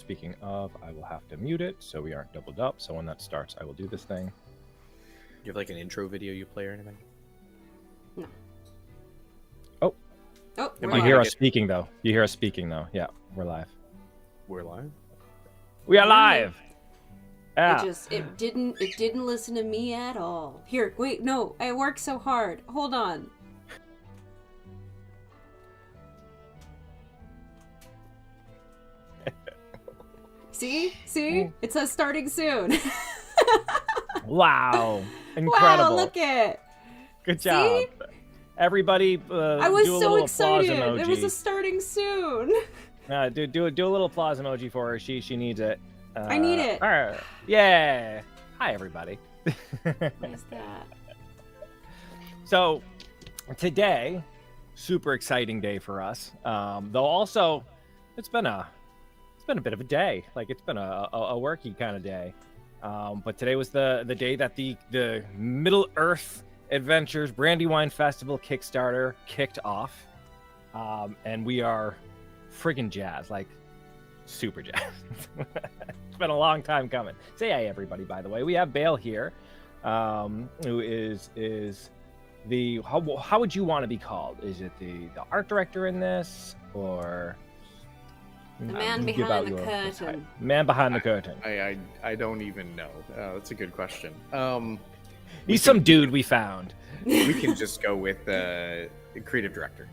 speaking of, I will have to mute it so we aren't doubled up. So when that starts, I will do this thing. Do you have like an intro video you play or anything? No. Oh. Oh, You hear us speaking, though. You hear us speaking, though. Yeah, we're live. We're live? We are live! Yeah. It didn't listen to me at all. Here, wait, no, I worked so hard. Hold on. See? It says starting soon. Wow. Incredible. Wow, look it. Good job. See? Everybody, I was do a so little excited. applause emoji. There was a starting soon. Do a little applause emoji for her. She needs it. I need it. All right. Yeah. Hi, everybody. What is that? So, today, super exciting day for us. Though also, it's been a bit of a day. Like it's been a worky kind of day. But today was the day that the Middle Earth Adventures Brandywine Festival Kickstarter kicked off. And we are friggin' jazzed, like super jazzed. It's been a long time coming. Say hi, everybody, by the way. We have Bale here, who is the, how would you want to be called? Is it the art director in this, or the man behind the curtain? Man behind the curtain. I don't even know. That's a good question. He's some dude we found. We can just go with creative director.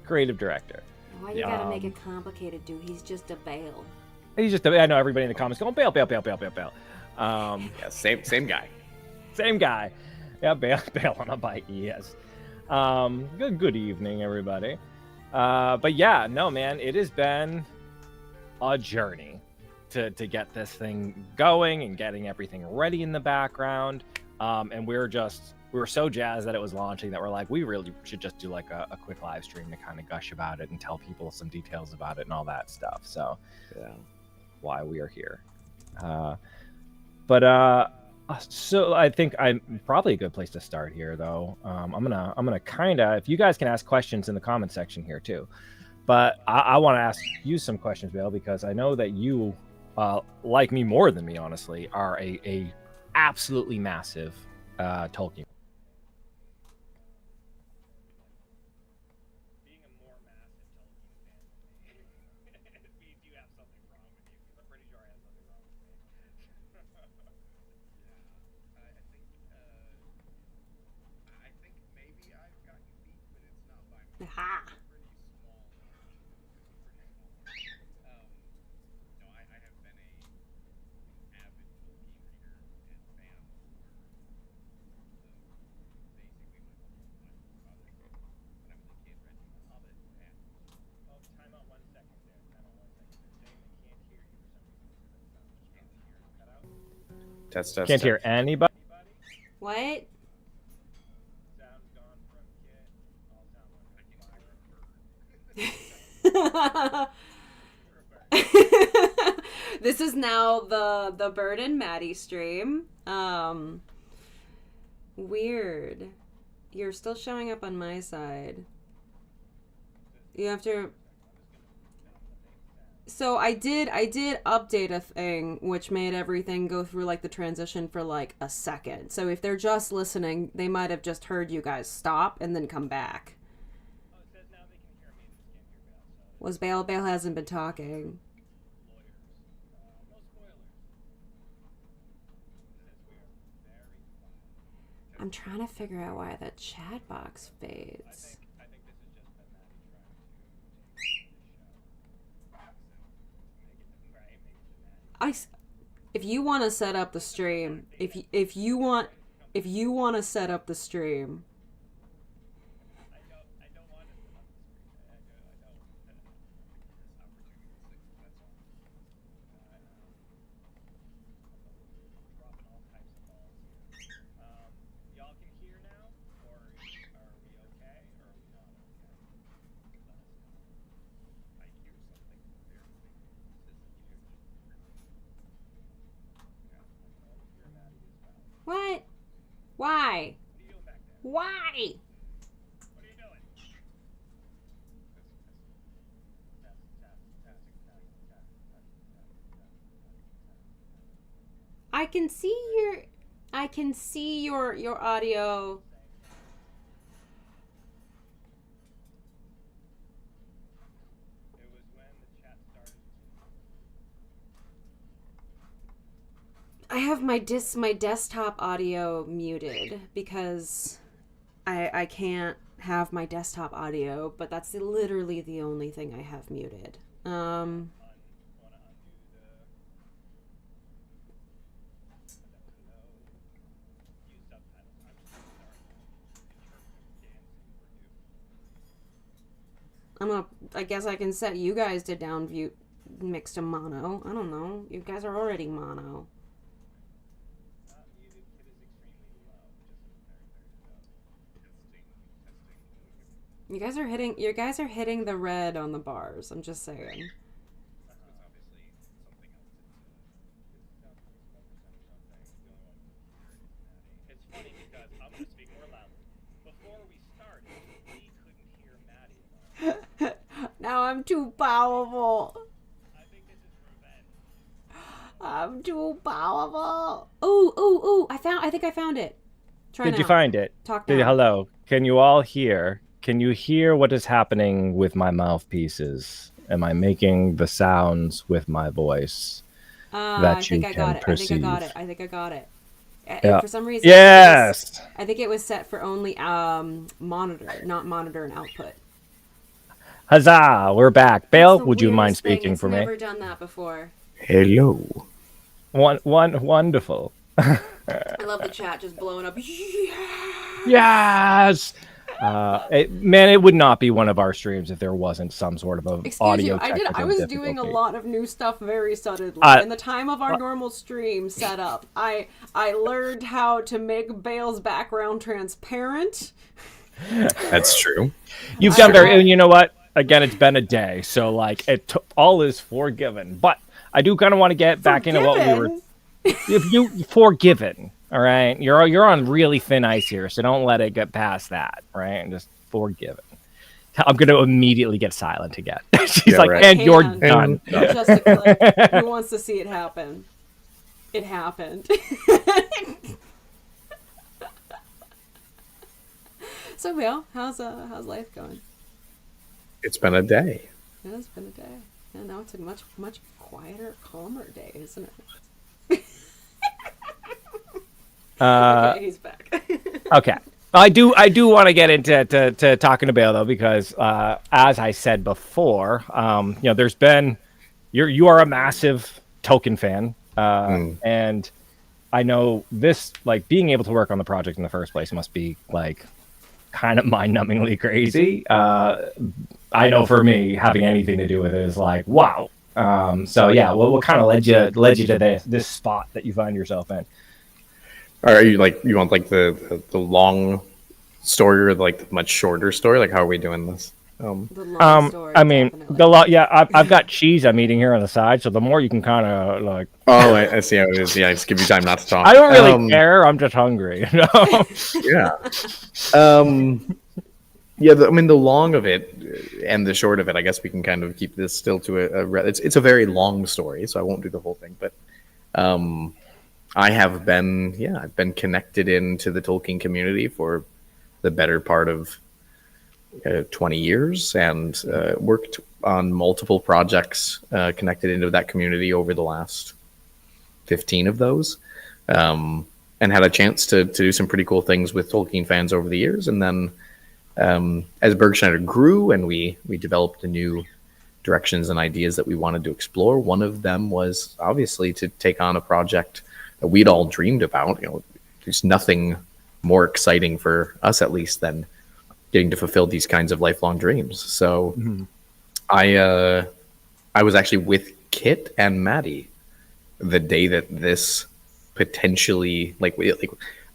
Creative director. Why you gotta make it complicated, dude? He's just a Bale. He's just I know everybody in the comments going, Bale. Yeah, same guy. Same guy. Yeah, Bale on a bike, yes. Good evening, everybody. But yeah, no, man, it has been a journey to get this thing going and getting everything ready in the background. And we were so jazzed that it was launching that we're like, we really should just do like a quick live stream to kind of gush about it and tell people some details about it and all that stuff. So yeah, why we are here. So I think I'm probably a good place to start here, though. I'm gonna kind of, if you guys can ask questions in the comment section here too, but I want to ask you some questions, Bale, because I know that you, like me more than me, honestly, are a absolutely massive Tolkien. Ha! Test. Can't hear anybody. What? This is now the Bird and Maddie stream. Weird. You're still showing up on my side. You have to. So I did update a thing which made everything go through like the transition for like a second. So if they're just listening, they might have just heard you guys stop and then come back. Was Bale hasn't been talking. I'm trying to figure out why the chat box fades. If you want to set up the stream, if you want to set up the stream. What? Why? Why? I can see your audio. I have my desktop audio muted because I can't have my desktop audio, but that's literally the only thing I have muted. I guess I can set you guys to down view mixed to mono. I don't know. You guys are already mono. You guys are hitting the red on the bars. I'm just saying. It's funny because I'm going to speak more loudly. Before we started, we couldn't hear Maddie. Now I'm too powerful. I think this is revenge. I'm too powerful. Ooh! I think I found it. Try Did now. you find it? Talk now. Hello. Can you all hear? Can you hear what is happening with my mouthpieces? Am I making the sounds with my voice that I think I got it. perceive? I think I got it. Yeah. For some reason, Yes. I think it was set for only monitor, not monitor and output. Huzzah! We're back. Bale, would you mind Weirdest thing. speaking It's for me? never done that before. Hello. Wonderful. I love the chat just blowing up. Yes. It would not be one of our streams if there wasn't some sort of a audio. I was doing a lot of new stuff very suddenly. In the time of our normal stream setup, I learned how to make Bale's background transparent. That's true. You've done very, and you know what? Again, it's been a day, so like all is forgiven. But I do kind of want to get back into what we were. If you forgiven, all right, you're on really thin ice here, so don't let it get past that, right? And just forgiven. I'm going to immediately get silent again. She's like, right. and you're done. Just a clip. Who wants to see it happen? It happened. So, Bill, how's life going? It's been a day. It has been a day. And now it's a much quieter, calmer day, isn't it? Okay, he's back. Okay. I do want to get into to talking to Bale though, because as I said before, there's been you are a massive Tolkien fan, and I know this, like, being able to work on the project in the first place must be like kind of mind-numbingly crazy. I know for me, having anything to do with it is like, wow. So yeah, what kind of led you to this spot that you find yourself in? Are you like, you want like the long story or like the much shorter story? Like, how are we doing this? The long story, I mean, definitely. I've got cheese I'm eating here on the side, so the more you can kind of like. Oh, I see how it is. Yeah, just give you time not to talk. I don't really care. I'm just hungry. You know? Yeah. I mean, the long of it and the short of it, I guess we can kind of keep this still to it's a very long story, so I won't do the whole thing. But I've been connected into the Tolkien community for the better part of 20 years, and worked on multiple projects connected into that community over the last 15 of those, and had a chance to do some pretty cool things with Tolkien fans over the years. And then as Bergschneider grew and we developed the new directions and ideas that we wanted to explore, one of them was obviously to take on a project that we'd all dreamed about. There's nothing more exciting for us, at least, than getting to fulfill these kinds of lifelong dreams. So I was actually with Kit and Maddie the day that this potentially,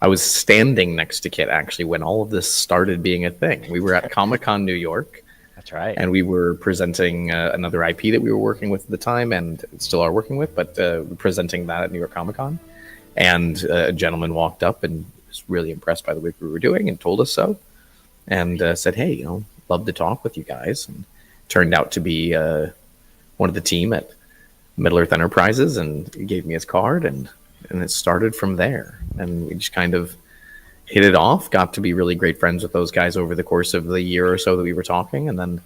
I was standing next to Kit actually when all of this started being a thing. We were at Comic-Con New York. That's right. And we were presenting another IP that we were working with at the time, and still are working with, but presenting that at New York Comic-Con. And a gentleman walked up and was really impressed by the work we were doing and told us so. And said, hey, love to talk with you guys. And turned out to be one of the team at Middle Earth Enterprises, and he gave me his card and and it started from there. And we just kind of hit it off. Got to be really great friends with those guys over the course of the year or so that we were talking, and then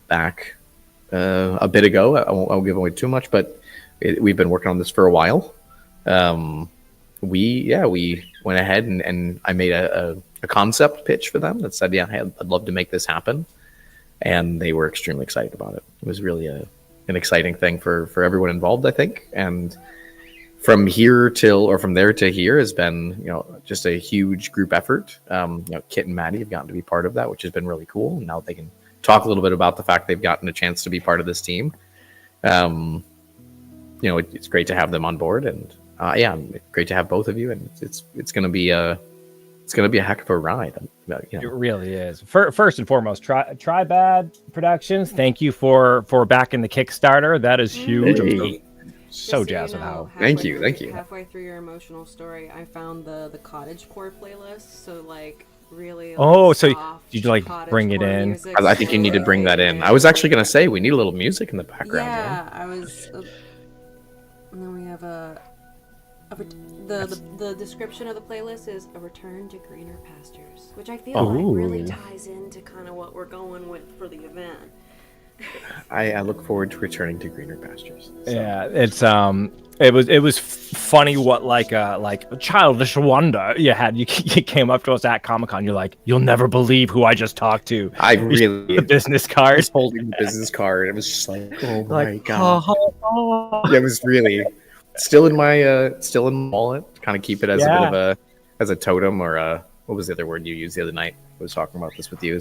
back a bit ago, I won't give away too much, but we've been working on this for a while. We went ahead and I made a concept pitch for them that said, I'd love to make this happen. And they were extremely excited about it. It was really an exciting thing for everyone involved, I think. And from there to here has been, just a huge group effort. Kit and Maddie have gotten to be part of that, which has been really cool. And now they can talk a little bit about the fact they've gotten a chance to be part of this team. It's great to have them on board, and great to have both of you. And it's going to be a heck of a ride. It really is. First and foremost, Tribad Productions, thank you for backing the Kickstarter. That is huge. Hey. I'm so jazzed with how. Thank you. Halfway through your emotional story, I found the cottagecore playlist. So really. So did you bring it in? I think you need to bring that in. I was actually going to say we need a little music in the background. Yeah, I was. And then we have the description of the playlist is a return to greener pastures, which I feel like really ties into kind of what we're going with for the event. I look forward to returning to greener pastures. So. Yeah, it's it was funny what a childish wonder you had. You came up to us at Comic-Con. You're like, you'll never believe who I just talked to. I really the business card. I was holding the business card. It was just like, oh my god. Yeah, it was really still in my wallet. Kind of keep it as a bit of a totem, or what was the other word you used the other night? I was talking about this with you.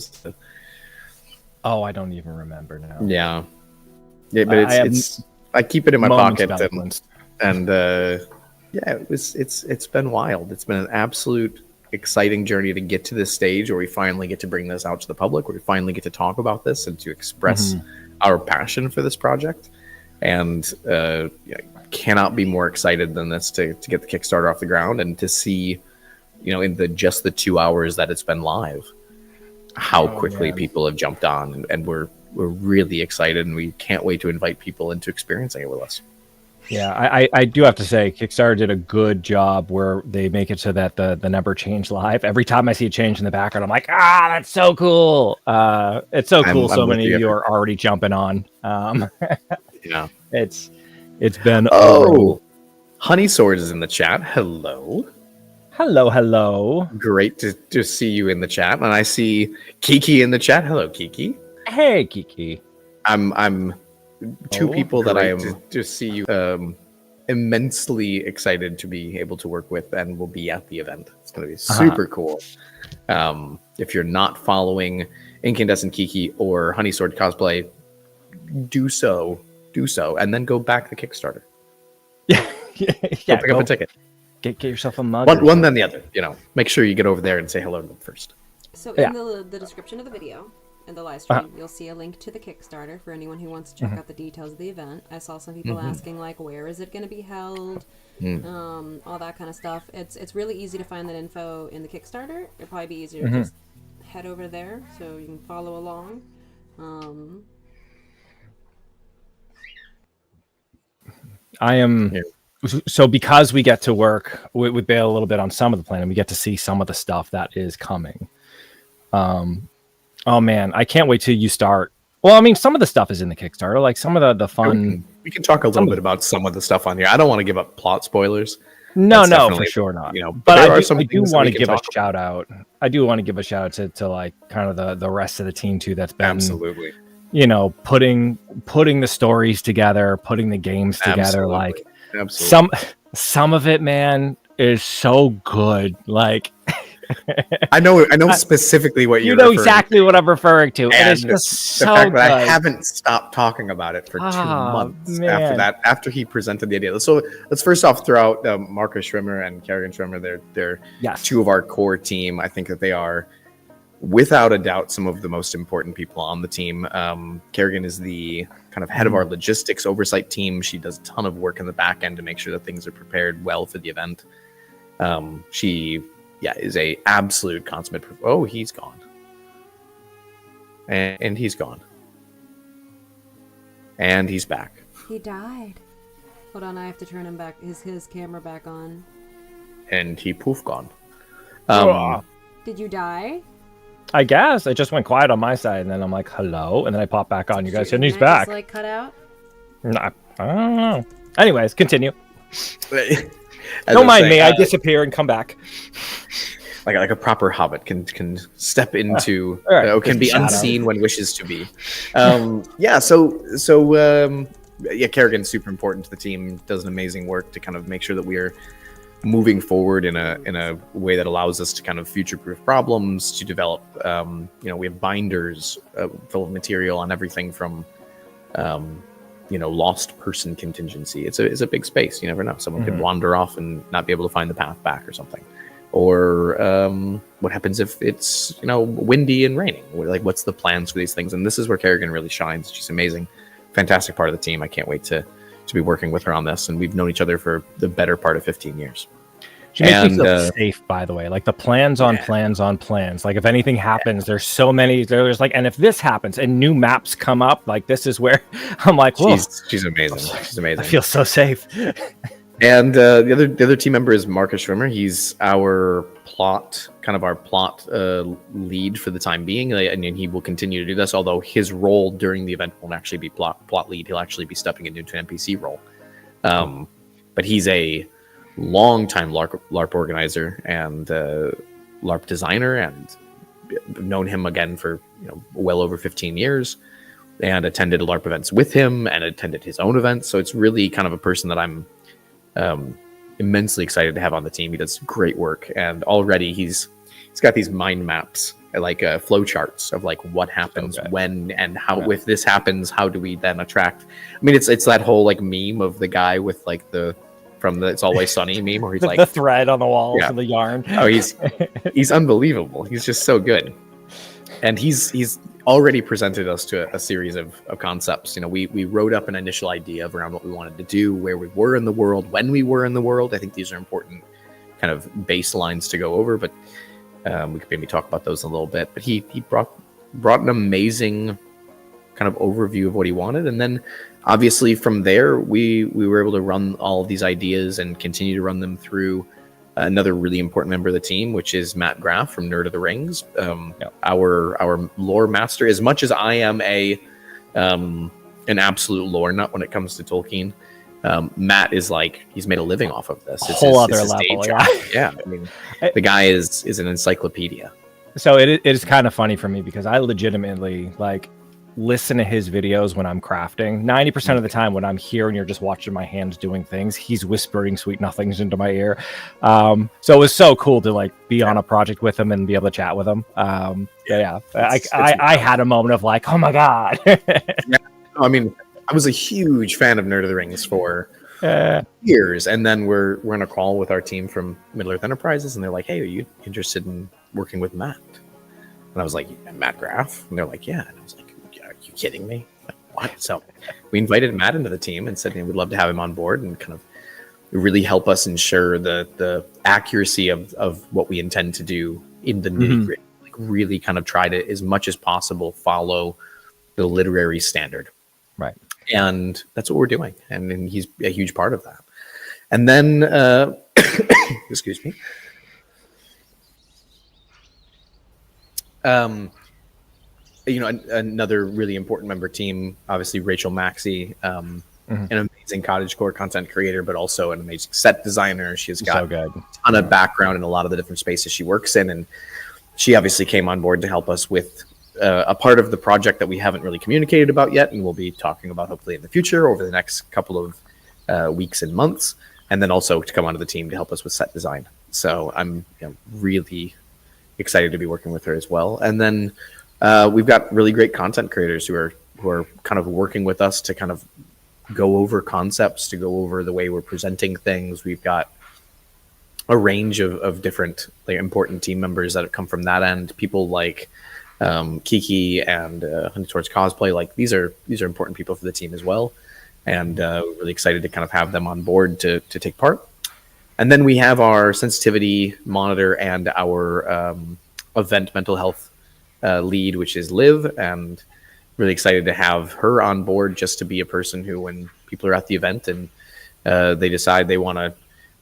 Oh, I don't even remember now. Yeah, but I keep it in my pocket, and it's been wild. It's been an absolute exciting journey to get to this stage where we finally get to bring this out to the public, where we finally get to talk about this and to express our passion for this project. And cannot be more excited than this to get the Kickstarter off the ground and to see, in the 2 hours that it's been live, how quickly people have jumped on, and we're really excited, and we can't wait to invite people into experiencing it with us. Yeah, I do have to say, Kickstarter did a good job where they make it so that the number changed live. Every time I see a change in the background, I'm like, that's so cool. It's so cool. So many of you are already jumping on. Yeah, it's been. Honey Swords is in the chat. Hello. Great to see you in the chat, and I see Kiki in the chat. Hello, Kiki. Hey, Kiki. I'm two people that I am to see you. Immensely excited to be able to work with, and will be at the event. It's going to be super cool. If you're not following Incandescent Kiki or Honey Sword Cosplay, do so, and then go back the Kickstarter. Go pick up a ticket. Get yourself a mug. One then the other. Make sure you get over there and say hello to them first. So in the description of the video and the live stream, you'll see a link to the Kickstarter for anyone who wants to check out the details of the event. I saw some people asking where is it going to be held, all that kind of stuff. It's really easy to find that info in the Kickstarter. It'd probably be easier to just head over there so you can follow along. I am. Yeah. So because we get to work with Bale a little bit on some of the planning, we get to see some of the stuff that is coming. Oh man, I can't wait till you start. Well, I mean, some of the stuff is in the Kickstarter, like some of the fun. We can talk a little bit about some of the stuff on here. I don't want to give up plot spoilers. No, for sure not. But I do want to give a shout out. I do want to give a shout out to kind of the rest of the team too. That's been absolutely. Putting the stories together, putting the games together, Absolutely. Some of it, man, is so good. I know specifically what you know exactly what I'm referring to. And it's just the so fact good. that I haven't stopped talking about it for 2 months after that. After he presented the idea, so let's first off throw out Marcus Schwimmer and Kerrigan Schwimmer. They're two of our core team. I think that they are, without a doubt, some of the most important people on the team. Kerrigan is the kind of head of our logistics oversight team. She does a ton of work in the back end to make sure that things are prepared well for the event. She is a absolute consummate. Oh, he's gone. And he's gone. And he's back. He died. Hold on, I have to turn him back his camera back on. And he poof gone. Ugh. Did you die? I guess it just went quiet on my side, and then I'm like, hello, and then I pop back on. You guys, and he's Internet back. just, like, cut out? Nah, I don't know. Anyways, continue. As Don't mind saying, me. I disappear and come back. like a proper hobbit can step into all right, can be shadow. unseen when wishes to be. Yeah, yeah, Kerrigan's super important to the team, does an amazing work to kind of make sure that we are moving forward in a way that allows us to kind of future-proof problems, to develop we have binders full of material on everything from lost person contingency. It's a big space. You never know, someone could wander off and not be able to find the path back or something. Or what happens if it's windy and raining? Like, what's the plans for these things? And this is where Kerrigan really shines. She's amazing, fantastic part of the team. I can't wait to be working with her on this. And we've known each other for the better part of 15 years. She makes me feel safe, by the way. Like the plans on plans on plans. Like if anything happens, there's so many. There's like, and if this happens and new maps come up, like this is where I'm like, whoa. She's amazing. She's amazing. I feel so safe. And the other team member is Marcus Schwimmer. He's our plot lead for the time being, and he will continue to do this. Although his role during the event won't actually be plot lead. He'll actually be stepping into an NPC role. But he's a long-time LARP organizer and LARP designer, and I've known him again for well over 15 years, and attended LARP events with him and attended his own events. So it's really kind of a person that I'm immensely excited to have on the team. He does great work, and already he's got these mind maps, like flow charts of like what happens when and how. If this happens, how do we then attract? I mean, it's that whole like meme of the guy with like from the It's Always Sunny meme, where he's like the thread on the walls and the yarn. Oh, he's unbelievable. He's just so good, and he's already presented us to a series of concepts. We wrote up an initial idea of around what we wanted to do, where we were in the world, when we were in the world. I think these are important kind of baselines to go over, but we could maybe talk about those in a little bit. But he brought an amazing kind of overview of what he wanted, and then obviously from there we were able to run all of these ideas and continue to run them through another really important member of the team, which is Matt Graff from Nerd of the Rings, our lore master. As much as I am an absolute lore nut when it comes to Tolkien, Matt is like, he's made a living off of this. It's whole other level. Yeah, I mean, the guy is an encyclopedia. So it is kind of funny for me because I legitimately like listen to his videos when I'm crafting. 90% of the time when I'm here and you're just watching my hands doing things, he's whispering sweet nothings into my ear. So it was so cool to like be on a project with him and be able to chat with him. I had a moment of like, oh my God. I mean, I was a huge fan of Nerd of the Rings for years. And then we're on a call with our team from Middle Earth Enterprises, and they're like, hey, are you interested in working with Matt? And I was like, Matt Graff? And they're like, yeah. And I was like, are you kidding me? Like, what? So we invited Matt into the team and said, we'd love to have him on board and kind of really help us ensure the accuracy of what we intend to do in the nitty gritty. Like really kind of try to, as much as possible, follow the literary standard. Right. And that's what we're doing. And he's a huge part of that. And then, excuse me. Another really important member team, obviously Rachel Maxey, an amazing cottagecore content creator, but also an amazing set designer. She has got a ton of background in a lot of the different spaces she works in. And she obviously came on board to help us with a part of the project that we haven't really communicated about yet, and we'll be talking about hopefully in the future over the next couple of weeks and months, and then also to come onto the team to help us with set design. So I'm really excited to be working with her as well. And then we've got really great content creators who are kind of working with us to kind of go over concepts, to go over the way we're presenting things. We've got a range of different important team members that have come from that end. People like Kiki and Honey Towards Cosplay. Like these are important people for the team as well, and we're really excited to kind of have them on board to take part. And then we have our sensitivity monitor and our event mental health lead, which is Liv, and really excited to have her on board just to be a person who, when people are at the event and they decide they want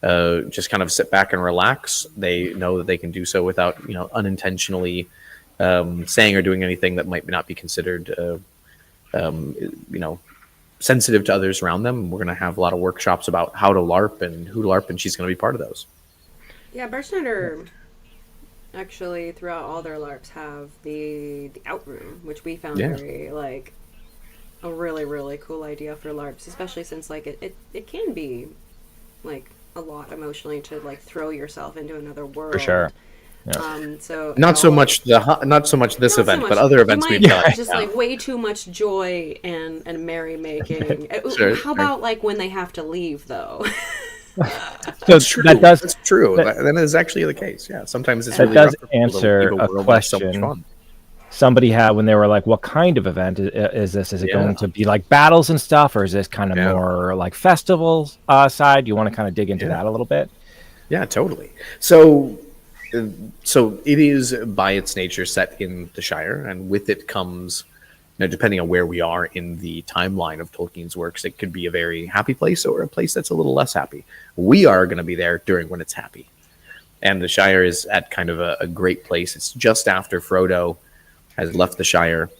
to just kind of sit back and relax, they know that they can do so without, unintentionally saying or doing anything that might not be considered, sensitive to others around them. We're going to have a lot of workshops about how to LARP and who to LARP, and she's going to be part of those. Yeah, Bartender actually throughout all their LARPs have the out room, which we found very like a really, really cool idea for LARPs, especially since like it can be like a lot emotionally to like throw yourself into another world. For sure. Yeah. So not so much this event, but other events we've done. Just like way too much joy and merrymaking. Sure. How about like when they have to leave though? That's true. That's true. That is actually the case. Yeah, sometimes it's really does rough for people to answer leave a world that's so much question fun. Somebody had when they were like, "What kind of event is this? Is it going to be like battles and stuff, or is this kind of more like festivals side?" Do you want to kind of dig into that a little bit? Yeah, totally. So it is by its nature set in the Shire, and with it comes, depending on where we are in the timeline of Tolkien's works, it could be a very happy place or a place that's a little less happy. We are going to be there during when it's happy. And the Shire is at kind of a great place. It's just after Frodo has left the Shire,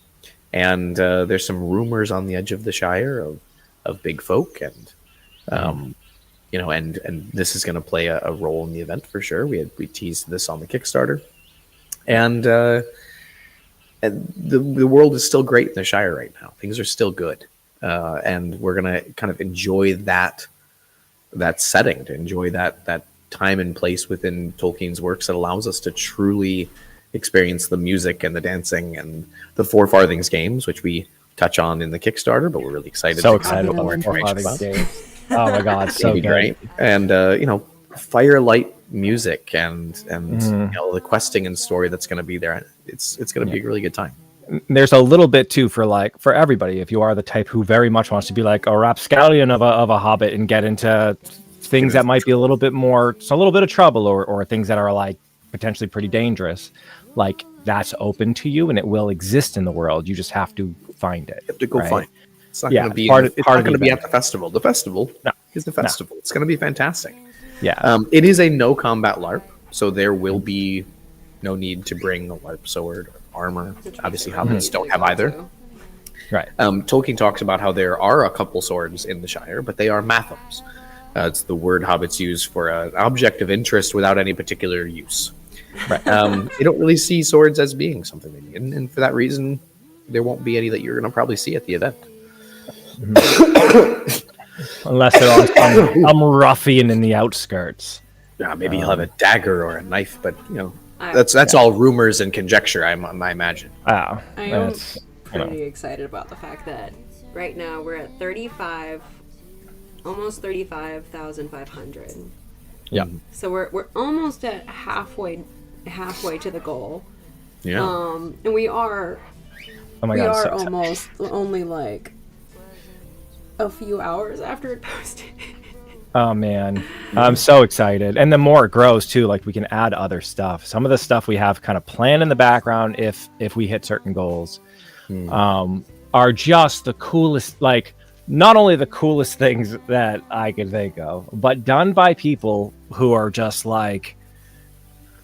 and there's some rumors on the edge of the Shire of big folk, and and this is going to play a role in the event for sure. We teased this on the Kickstarter, and the world is still great in the Shire right now. Things are still good, and we're going to kind of enjoy that setting, to enjoy that time and place within Tolkien's works that allows us to truly experience the music and the dancing and the Four Farthings games, which we touch on in the Kickstarter, but we're really excited. So excited about the Four Farthings games. Oh my God, so good. Great. And firelight music and the questing and story that's going to be there. It's going to be a really good time. There's a little bit too for everybody. If you are the type who very much wants to be like a rapscallion of a hobbit and get into things that might be a little bit more, a little bit of trouble, or things that are like potentially pretty dangerous, like that's open to you and it will exist in the world. You just have to find it. You have to go find it. It's not going to be at the festival. The festival is the festival. It's going to be fantastic. Yeah. It is a no combat LARP, so there will be no need to bring a LARP sword or armor. Obviously, hobbits don't have either. Right. Tolkien talks about how there are a couple swords in the Shire, but they are mathams. It's the word hobbits use for an object of interest without any particular use. Right. They don't really see swords as being something they need, and for that reason, there won't be any that you're going to probably see at the event. Unless they're on some ruffian in the outskirts. Yeah, maybe he'll have a dagger or a knife, but that's all rumors and conjecture. I imagine. I am pretty excited about the fact that right now we're at almost 35,500. Yeah. So we're almost at halfway to the goal. Yeah. And we are. Oh my God, we are almost only like a few hours after it posted. Oh man, I'm so excited. And the more it grows too, like we can add other stuff. Some of the stuff we have kind of planned in the background if we hit certain goals are just the coolest, like not only the coolest things that I can think of, but done by people who are just like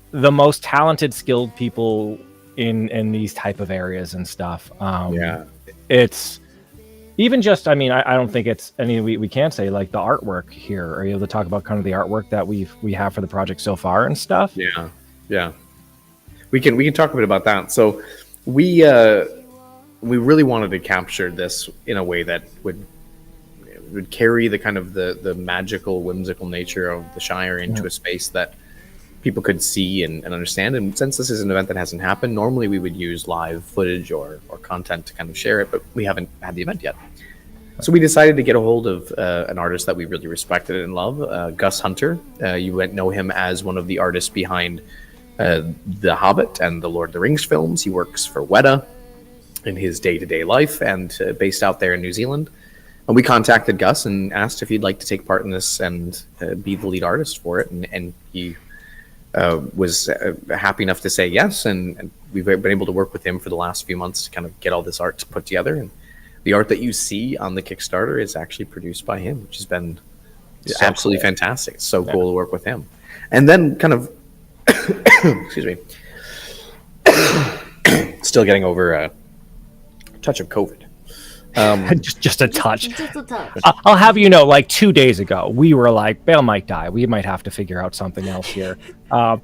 the most talented, skilled people in these type of areas and stuff. It's even just, I mean, I don't think it's any, we can say like the artwork here. Are you able to talk about kind of the artwork that we have for the project so far and stuff? Yeah. We can talk a bit about that. So we really wanted to capture this in a way that would carry the kind of the magical, whimsical nature of the Shire into a space that people could see and understand. And since this is an event that hasn't happened, normally we would use live footage or content to kind of share it, but we haven't had the event yet. So we decided to get a hold of an artist that we really respected and love, Gus Hunter. You might know him as one of the artists behind The Hobbit and the Lord of the Rings films. He works for Weta in his day-to-day life and based out there in New Zealand. And we contacted Gus and asked if he'd like to take part in this and be the lead artist for it. And he was happy enough to say yes, and we've been able to work with him for the last few months to kind of get all this art put together. And the art that you see on the Kickstarter is actually produced by him, which has been So absolutely cool. fantastic. It's so cool to work with him. And then kind of, excuse me, still getting over a touch of COVID. Just a touch. Just a touch. I'll have you know, like 2 days ago, we were like, Bale might die. We might have to figure out something else here.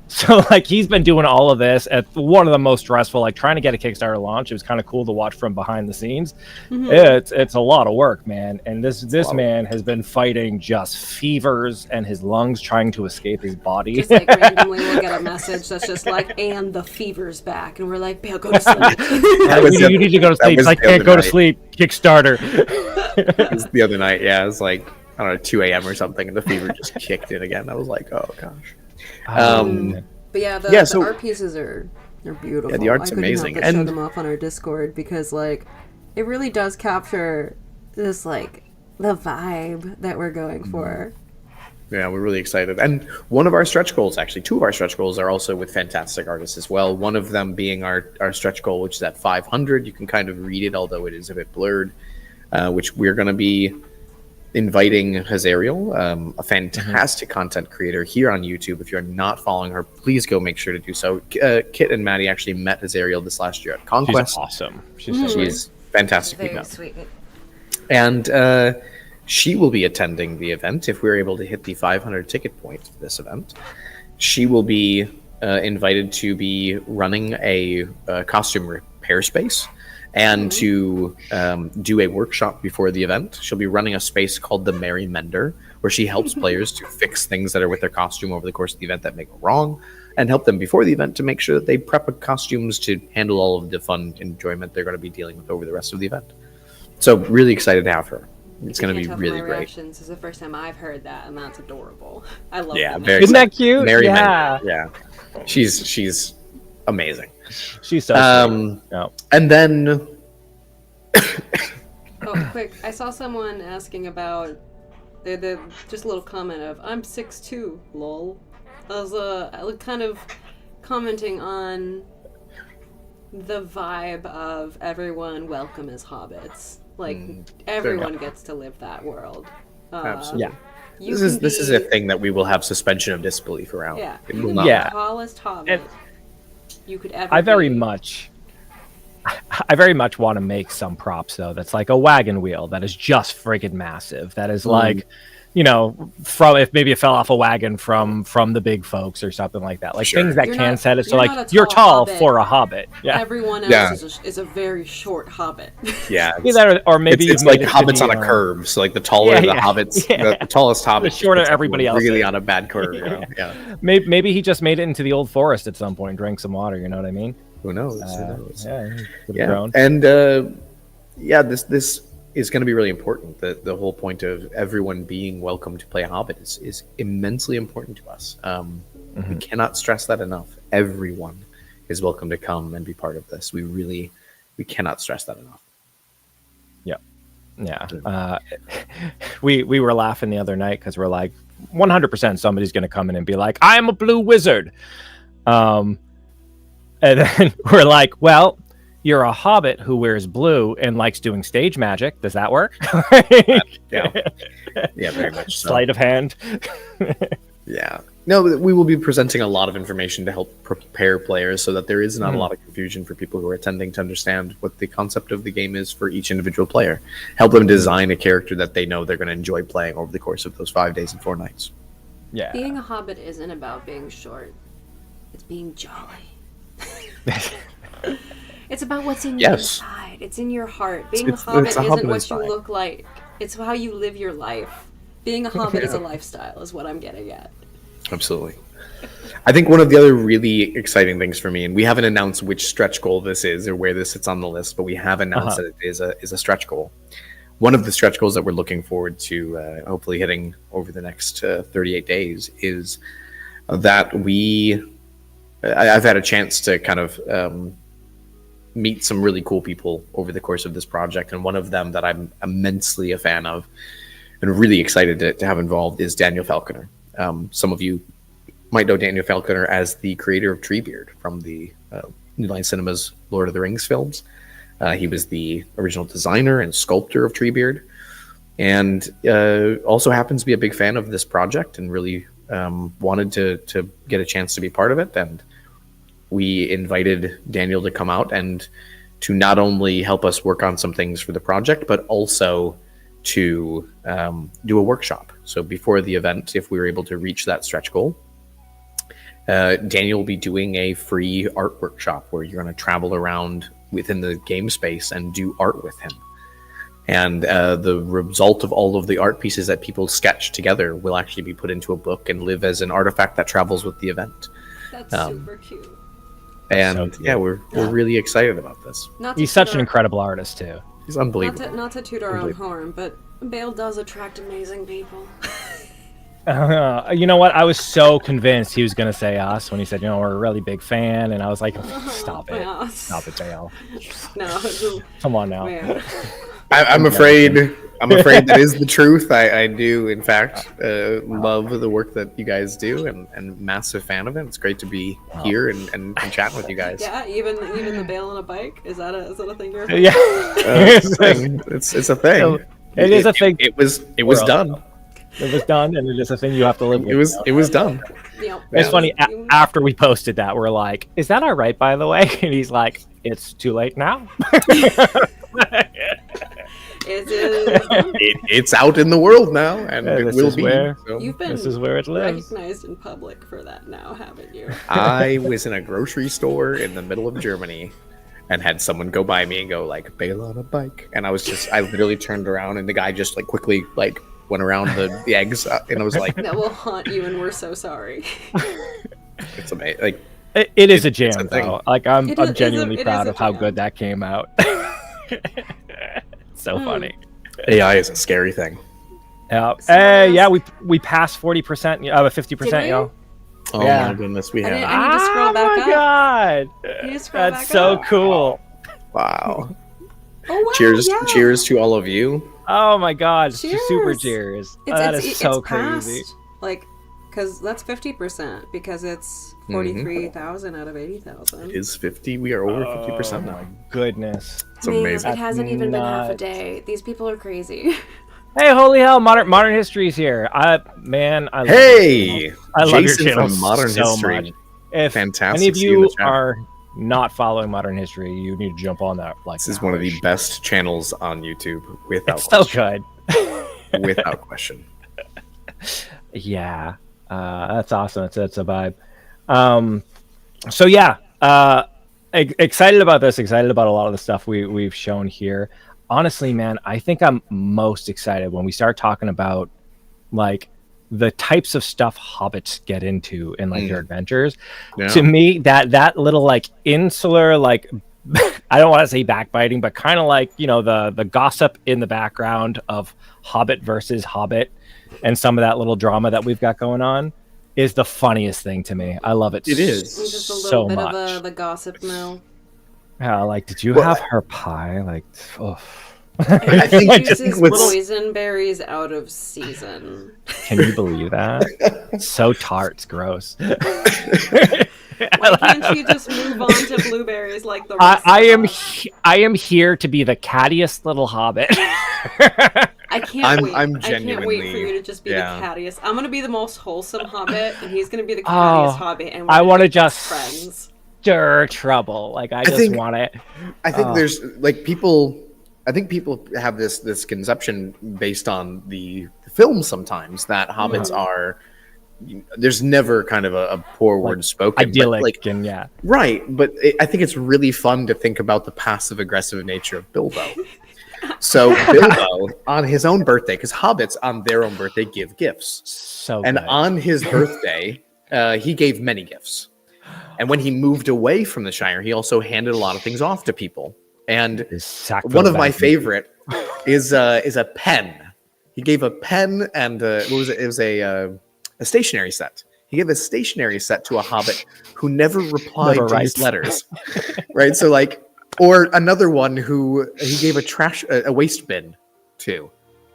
So like he's been doing all of this at one of the most stressful, like trying to get a Kickstarter launch. It was kind of cool to watch from behind the scenes. It's a lot of work, man. And this man has been fighting just fevers and his lungs trying to escape his body. Just like randomly we'll get a message that's just like, and the fever's back. And we're like, Bale, go to sleep. You need to go to sleep. He's like, can't go to sleep. Kickstarter. It was the other night, yeah, it was like, I don't know, 2 a.m. or something, and the fever just kicked in again. I was like, oh gosh. But yeah, the so art pieces are beautiful. Yeah, the art's I couldn't amazing. help but show And- them off on our Discord because like it really does capture this like the vibe that we're going for. Yeah, we're really excited. And one of our stretch goals, actually, 2 of our stretch goals are also with fantastic artists as well. One of them being our stretch goal, which is at 500. You can kind of read it, although it is a bit blurred, which we're going to be inviting Hazariel, a fantastic content creator here on YouTube. If you're not following her, please go make sure to do so. Kit and Maddie actually met Hazariel this last year at Conquest. She's awesome. She's Fantastic. Very people. sweet. And she will be attending the event if we're able to hit the 500 ticket point for this event. She will be invited to be running a costume repair space and to do a workshop before the event. She'll be running a space called the Merry Mender, where she helps players to fix things that are with their costume over the course of the event that may go wrong, and help them before the event to make sure that they prep costumes to handle all of the fun enjoyment they're going to be dealing with over the rest of the event. So really excited to have her. It's going to be really great. This is the first time I've heard that, and that's adorable. I love Yeah, that. very Isn't that excited. cute? Merry Yeah. Mender. Yeah. She's amazing. She's so sweet. No. And then Oh, quick! I saw someone asking about the just a little comment of "I'm 6'2", lol. I was kind of commenting on the vibe of everyone welcome as hobbits. Like everyone gets to live that world. absolutely. Yeah. This is a thing that we will have suspension of disbelief around. Yeah, It you will can not. be Yeah. the tallest hobbit you could ever. I very be. much want to make some props though. That's like a wagon wheel that is just friggin' massive. That is like, you know, from if maybe it fell off a wagon from the big folks or something like that. Like Sure. things that You're can not- set it. So you're like not a you're tall tall hobbit. for a hobbit. Yeah. Everyone else Yeah. is a very short hobbit. Yeah. Either, or maybe It's you've like made it to hobbits the, on a curve. So like the taller Yeah, the yeah. hobbits, Yeah. the tallest hobbit, shorter gets everybody else really is. on a bad curve. You know? Yeah. Maybe he just made it into the old forest at some point, drank some water. You know what I mean? Who knows? Who knows? Yeah. he could've Yeah. grown. And this is going to be really important. The whole point of everyone being welcome to play Hobbit is immensely important to us. We cannot stress that enough. Everyone is welcome to come and be part of this. We cannot stress that enough. Yeah. We were laughing the other night because we're like, 100% somebody's going to come in and be like, I'm a blue wizard. And then we're like, well, you're a hobbit who wears blue and likes doing stage magic. Does that work? Yeah. Yeah, very much so. Sleight of hand. Yeah. No, we will be presenting a lot of information to help prepare players so that there is not a lot of confusion for people who are attending to understand what the concept of the game is for each individual player. Help them design a character that they know they're going to enjoy playing over the course of those 5 days and 4 nights. Yeah. Being a hobbit isn't about being short. It's being jolly. It's about what's in your Yes. inside. It's in your heart. Being It's- a hobbit it's a isn't hobbit what inside. you look like. It's how you live your life. Being a hobbit is a lifestyle, is what I'm getting at. Absolutely. I think one of the other really exciting things for me, and we haven't announced which stretch goal this is or where this sits on the list, but we have announced that it is a stretch goal. One of the stretch goals that we're looking forward to hopefully hitting over the next 38 days is that I've had a chance to kind of meet some really cool people over the course of this project, and one of them that I'm immensely a fan of and really excited to have involved is Daniel Falconer. Some of you might know Daniel Falconer as the creator of Treebeard from the New Line Cinema's Lord of the Rings films. He was the original designer and sculptor of Treebeard. and also happens to be a big fan of this project and really wanted to get a chance to be part of it. And we invited Daniel to come out and to not only help us work on some things for the project, but also to do a workshop. So before the event, if we were able to reach that stretch goal, Daniel will be doing a free art workshop where you're going to travel around within the game space and do art with him. And the result of all of the art pieces that people sketch together will actually be put into a book and live as an artifact that travels with the event. That's super cute. And So yeah, we're really excited about this. He's such an incredible artist too. He's unbelievable. Not to toot our own horn, but Bale does attract amazing people. You know what? I was so convinced he was going to say us when he said, we're a really big fan. And I was like, stop it. Yeah. Stop it, Dale. No. Come on now. Man. I'm afraid that is the truth. I do, in fact, love the work that you guys do, and massive fan of it. It's great to be here and chatting with you guys. Yeah, even the Bale on a bike. Is that a thing you're? Yeah. It's a thing. It's a thing. It is a thing. It was done. It was done, and it is a thing you have to live with. It was done. Yep. It's funny, after we posted that, we're like, is that all right, by the way? And he's like, it's too late now. It's out in the world now, and it will be. You've been this is where it lives. recognized in public for that now, haven't you? I was in a grocery store in the middle of Germany and had someone go by me and go like, Bale on a bike. And I literally turned around and the guy just like quickly like went around the eggs and I was like, that will haunt you and we're so sorry. It's amazing. Like it is a jam though. Like I'm genuinely it proud is of how jam. good that came out. So funny. AI is a scary thing. Yeah. So Yeah, we passed 40%, 50%, y'all. Oh Yeah. my goodness, we I have. need to scroll back my up. god. You just scroll That's back so up. cool. Wow. Oh wow! Cheers! yeah. Cheers to all of you. Oh my god. Cheers. Super cheers. That is so crazy. Past, like, because that's 50% because it's 43,000 out of 80,000. It is 50. We are over 50% now. My goodness. It's amazing. It hasn't even been half a nuts. day. These people are crazy. Hey, holy hell! Modern History's here. I love Hey, your channel. I love your Jason channel from Modern so History. much. If Fantastic any of to see you in you the chat. are not following Modern History, you need to jump on that. Like, This is one of the best channels on YouTube, without It's so question. good. Without question. Yeah, that's awesome. It's a vibe. So yeah, excited about this. Excited about a lot of the stuff we've shown here. Honestly, man, I think I'm most excited when we start talking about like the types of stuff hobbits get into in like their adventures. Yeah. To me, that little like insular like I don't want to say backbiting, but kind of like, the gossip in the background of Hobbit versus Hobbit and some of that little drama that we've got going on is the funniest thing to me. I love it. It is. Just a little so bit much. of the gossip mill. Like, did you Well, have her pie? Like, oh. I think He just uses what's- poison berries out of season. Can you believe that? It's so tart, it's gross. Why can't you just move on to blueberries like the rest I of am us? I am here to be the cattiest little hobbit. I can't wait. I'm I can't wait for genuinely- you to just be yeah. the cattiest. I'm gonna be the most wholesome hobbit, and he's gonna be the cattiest hobbit. And we're I gonna want to be just friends. stir trouble. Like I just think- want it. I think there's like people. I think people have this conception based on the film sometimes that hobbits are. There's never kind of a poor word spoken. but, Idyllic like, and yeah. right, but I think it's really fun to think about the passive aggressive nature of Bilbo. So Bilbo, on his own birthday, because hobbits on their own birthday give gifts, So and good. on his birthday, he gave many gifts. And when he moved away from the Shire, he also handed a lot of things off to people. And His Sackville one of my Bag. favorite is a pen. He gave a pen and what was it? It was a stationery set. He gave a stationery set to a hobbit who never replied Never to his writes. letters. Right? So like, or another one who he gave a waste bin to,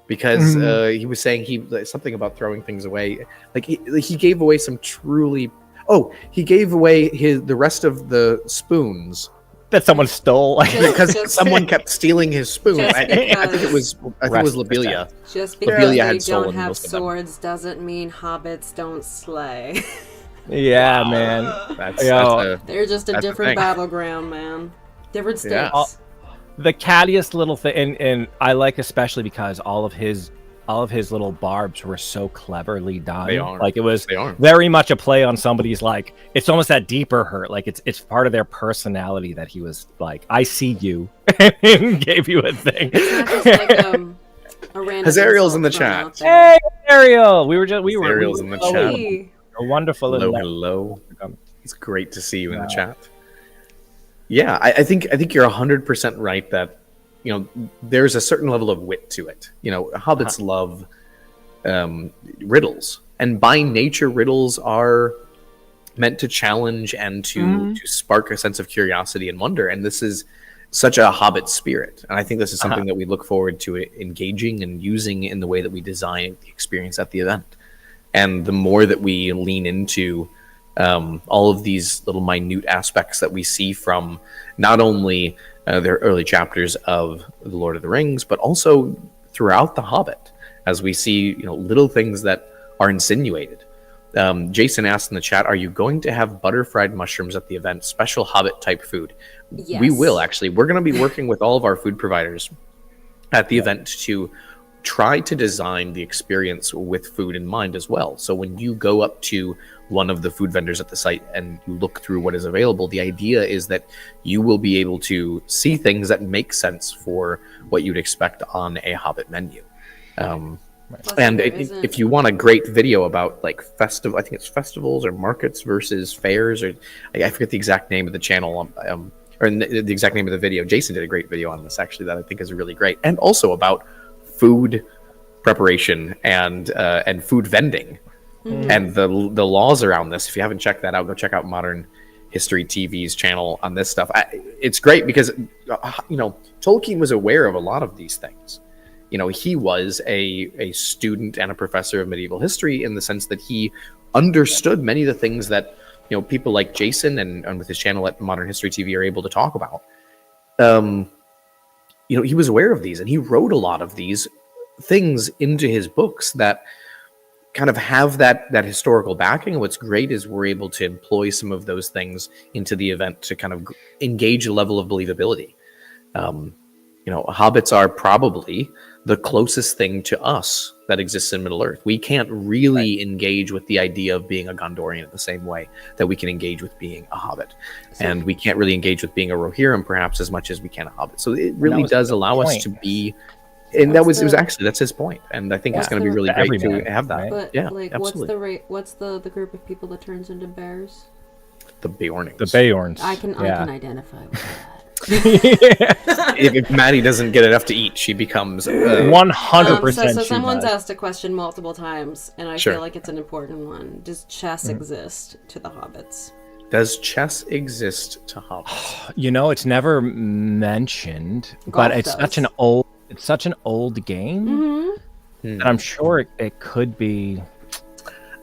because he was saying something about throwing things away. Like he gave away some truly. Oh, he gave away the rest of the spoons that someone stole. Like, because someone kept stealing his spoon. Just I think it was Rest Lobelia. Just because Lobelia they had don't stolen have most of them. swords doesn't mean hobbits don't slay. yeah, man. That's They're just a That's the different thing. battleground, man. Different Yeah. stakes. The cattiest little thing, and I like especially because all of his little barbs were so cleverly done. They are. Like it was They are. very much a play on somebody's, like, it's almost that deeper hurt. Like it's part of their personality that he was like, I see you, and gave you a thing. It's not just like a random. Hazariel's in the insult thrown chat. out there. Hey, Ariel, we were Ariel's in the so chat. Hey. wonderful. Hello, and hello. It's great to see you in the Wow. chat. Yeah, I think you're 100% right that, you know, there's a certain level of wit to it. You know, hobbits love riddles, and by nature, riddles are meant to challenge and to spark a sense of curiosity and wonder. And this is such a hobbit spirit, and I think this is something that we look forward to engaging and using in the way that we design the experience at the event. And the more that we lean into all of these little minute aspects that we see from not only their early chapters of The Lord of the Rings, but also throughout The Hobbit, as we see, you know, little things that are insinuated. Jason asked in the chat, are you going to have butter fried mushrooms at the event, special Hobbit type food? Yes. We will, actually. We're going to be working with all of our food providers at the event to try to design the experience with food in mind as well. So when you go up to one of the food vendors at the site and you look through what is available, the idea is that you will be able to see things that make sense for what you'd expect on a Hobbit menu. Plus, And there if you want a great video about like I think it's festivals or markets versus fairs, or I forget the exact name of the channel, or the exact name of the video. Jason did a great video on this actually that I think is really great, and also about food preparation and food vending and the laws around this. If you haven't checked that out, go check out Modern History TV's channel on this stuff. It's great because you know, Tolkien was aware of a lot of these things. You know, he was a student and a professor of medieval history in the sense that he understood many of the things that, you know, people like Jason and with his channel at Modern History TV are able to talk about. You know, he was aware of these, and he wrote a lot of these things into his books that kind of have that historical backing. And what's great is we're able to employ some of those things into the event to kind of engage a level of believability. You know, hobbits are probably the closest thing to us that exists in Middle Earth. We can't really engage with the idea of being a Gondorian in the same way that we can engage with being a hobbit. And we can't really engage with being a Rohirrim perhaps as much as we can a hobbit. So it really does allow us to be, and it was actually, that's his point. And I think it's going to be really great to have that. But Yeah, like, absolutely. what's the group of people that turns into bears? The Beornings. The Beorns. I can identify with that. If Maddie doesn't get enough to eat, she becomes 100%. So someone's asked a question multiple times, and I Sure. feel like it's an important one. Does chess exist to the hobbits? Does chess exist to hobbits? You know, it's never mentioned, but Golf it's does. such an old game, Mm-hmm. and I'm sure it could be.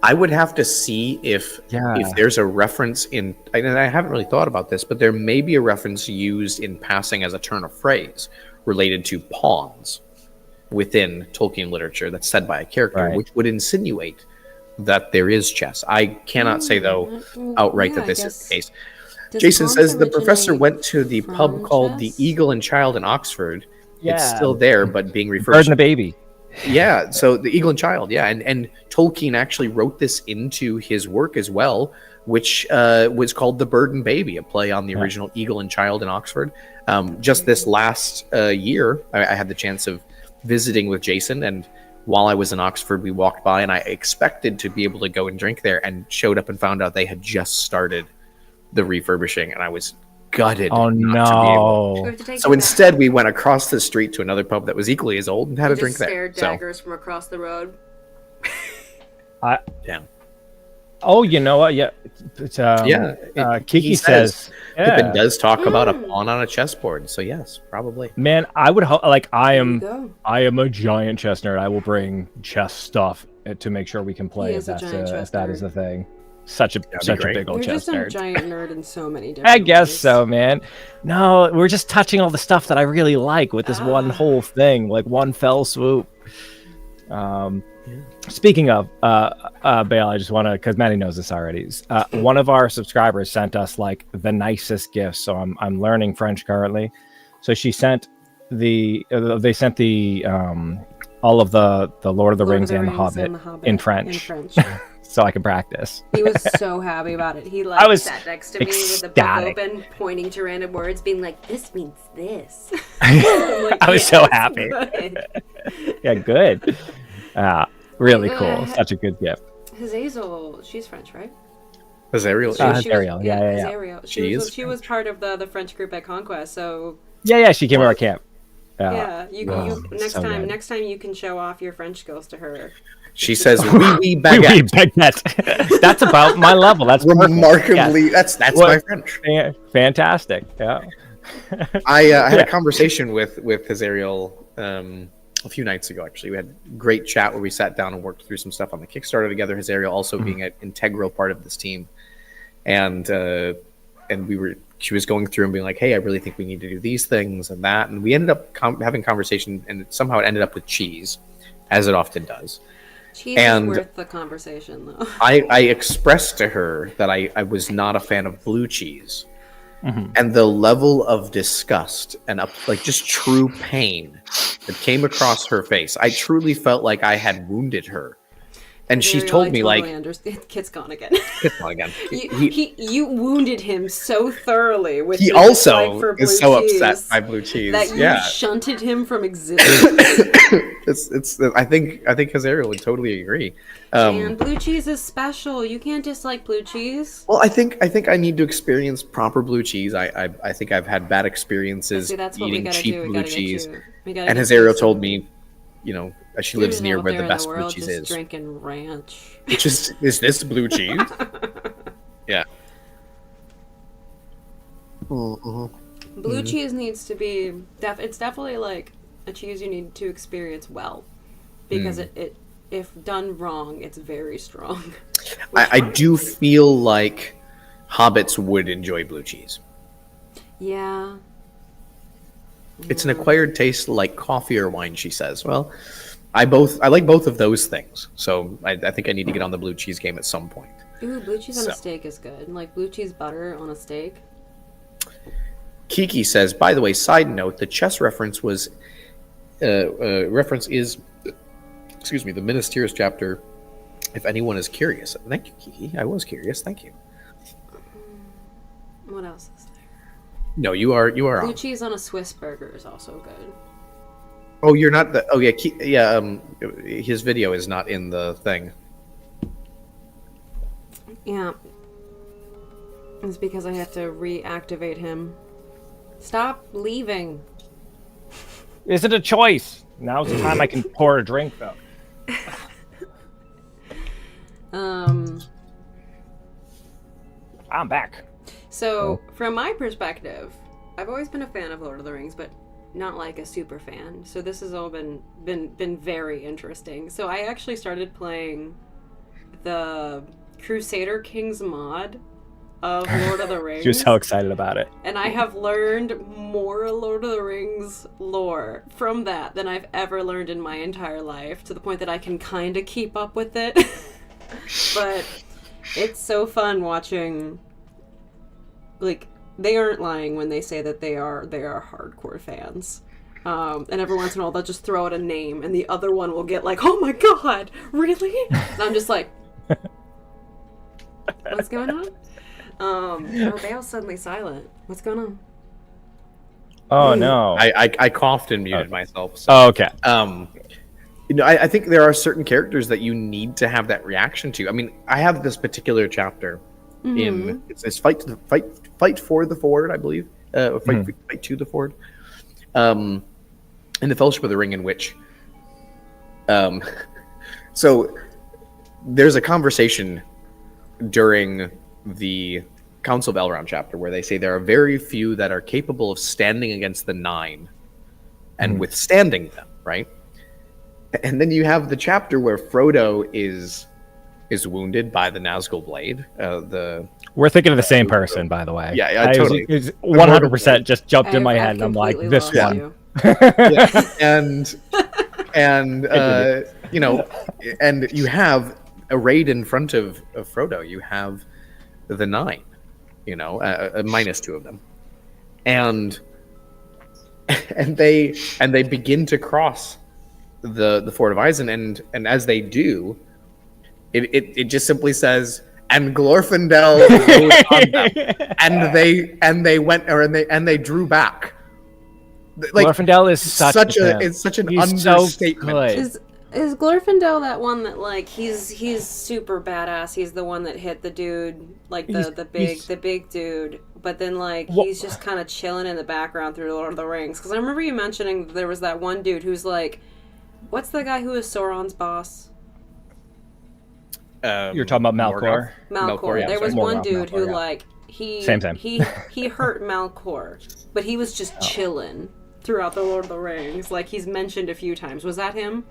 I would have to see if there's a reference in, and I haven't really thought about this, but there may be a reference used in passing as a turn of phrase related to pawns within Tolkien literature that's said by a character, Right. which would insinuate that there is chess. I cannot say, though, outright that this is the case. Jason says the professor went to the pub called the Eagle and Child in Oxford. It's still there, but being Bird refurbished. and the Baby. Yeah, so the Eagle and Child, and Tolkien actually wrote this into his work as well, which was called The Bird and Baby, a play on the original Eagle and Child in Oxford. Just this last year, I had the chance of visiting with Jason, and while I was in Oxford, we walked by, and I expected to be able to go and drink there, and showed up and found out they had just started the refurbishing, and I was gutted. Oh not to be able- We no! have to take So instead, we went across the street to another pub that was equally as old and had a drink there. stared So, daggers from across the road. yeah. Oh, you know what? Yeah, it's, Kiki he says. Pippin does talk about a pawn on a chessboard, so yes, probably. Man, I would like I There you am go. a giant chess nerd. I will bring chess stuff to make sure we can play He if is a that's giant chess if that is nerd. the thing. such a great. big old You're just chess a nerd. giant nerd in so many different I guess ways. so, man. No, we're just touching all the stuff that I really like with this one whole thing, like one fell swoop. Speaking of Bale, I just want to, because Maddie knows this already. One of our subscribers sent us like the nicest gifts. So I'm learning French currently. So she sent they sent the all of the Lord of the Rings and the Hobbit in French. So I can practice. He was so happy about it. He like sat next to me with the book open, pointing to random words, being like, "This means this." Like, I was so happy. Yeah, good. Really cool. Such a good gift. Hazazel, she's French, right? Hazazel, Hazazel, yeah. Hazazel. She was part of the French group at Conquest, so yeah, she came to our camp. Yeah, next time you can show off your French skills to her. She says, "Oui, baguette." That's about my level. That's remarkably. That's my French. Fantastic. Yeah. I had a conversation with Hazazel a few nights ago. Actually, we had a great chat where we sat down and worked through some stuff on the Kickstarter together. Hazazel also being an integral part of this team, and she was going through and being like, "Hey, I really think we need to do these things and that," and we ended up having conversation, and somehow it ended up with cheese, as it often does. Cheese is worth the conversation, though. I expressed to her that I was not a fan of blue cheese. And the level of disgust and like just true pain that came across her face, I truly felt like I had wounded her. And she told me, like, Kit's gone again. Kit's gone again. You wounded him so thoroughly with he also is so upset by blue cheese that you shunted him from existence. I think Hazazel would totally agree. And blue cheese is special. You can't dislike blue cheese. Well, I think I need to experience proper blue cheese. I think I've had bad experiences eating cheap blue cheese. And Hazazel told me, you know, she lives near where the best blue cheese is. Drinking ranch. Is this blue cheese? Yeah. Blue cheese needs to be. It's definitely like a cheese you need to experience well, because it if done wrong, it's very strong. I do feel like hobbits would enjoy blue cheese. Yeah. It's an acquired taste like coffee or wine, she says. Well, I like both of those things. So I think I need to get on the blue cheese game at some point. Ooh, blue cheese on a steak is good. Like blue cheese butter on a steak. Kiki says, by the way, side note, the chess reference was the Ministerious chapter, if anyone is curious. Thank you, Kiki. I was curious. Thank you. What else is there? No, you are blue cheese on a Swiss burger is also good. Oh, you're not the. Oh yeah. His video is not in the thing. Yeah. It's because I have to reactivate him. Stop leaving. Is it a choice? Now's the time I can pour a drink, though. I'm back. So, from my perspective, I've always been a fan of Lord of the Rings, but not like a super fan. So this has all been very interesting. So I actually started playing the Crusader Kings mod of Lord of the Rings. She was so excited about it. And I have learned more Lord of the Rings lore from that than I've ever learned in my entire life, to the point that I can kind of keep up with it. But it's so fun watching, like, they aren't lying when they say that they are hardcore fans. And every once in a while they'll just throw out a name and the other one will get like, oh my god, really? And I'm just like, what's going on? Bale's suddenly silent. What's going on? Oh no. I coughed and muted myself. So. Oh, okay. I think there are certain characters that you need to have that reaction to. I mean, I have this particular chapter in it's fight for the Ford, I believe. Fight to the Ford. In the Fellowship of the Ring, in which so there's a conversation during the Council of Elrond chapter where they say there are very few that are capable of standing against the Nine and withstanding them, right? And then you have the chapter where Frodo is is wounded by the Nazgul blade. We're thinking of the same person, by the way. Yeah, totally. It was 100% just jumped in my head, and I'm like, completely this lost one. you. And you know, and you have arrayed in front of Frodo, you have the 9, you know, minus 2 of them, and they begin to cross the Ford of Isen, and as they do, it just simply says, and Glorfindel goes on them, and they drew back. Like, Glorfindel is such an he's understatement. So Is Glorfindel that one that like he's super badass? He's the one that hit the dude, like the big dude. But then like he's just kind of chilling in the background through Lord of the Rings. Because I remember you mentioning there was that one dude who's like, what's the guy who is Sauron's boss? You're talking about Malcor. Malcor. Yeah, there was sorry. one Morgoth, dude Malcor, who yeah. like he Same. he hurt Malcor, but he was just chilling throughout the Lord of the Rings. Like he's mentioned a few times. Was that him?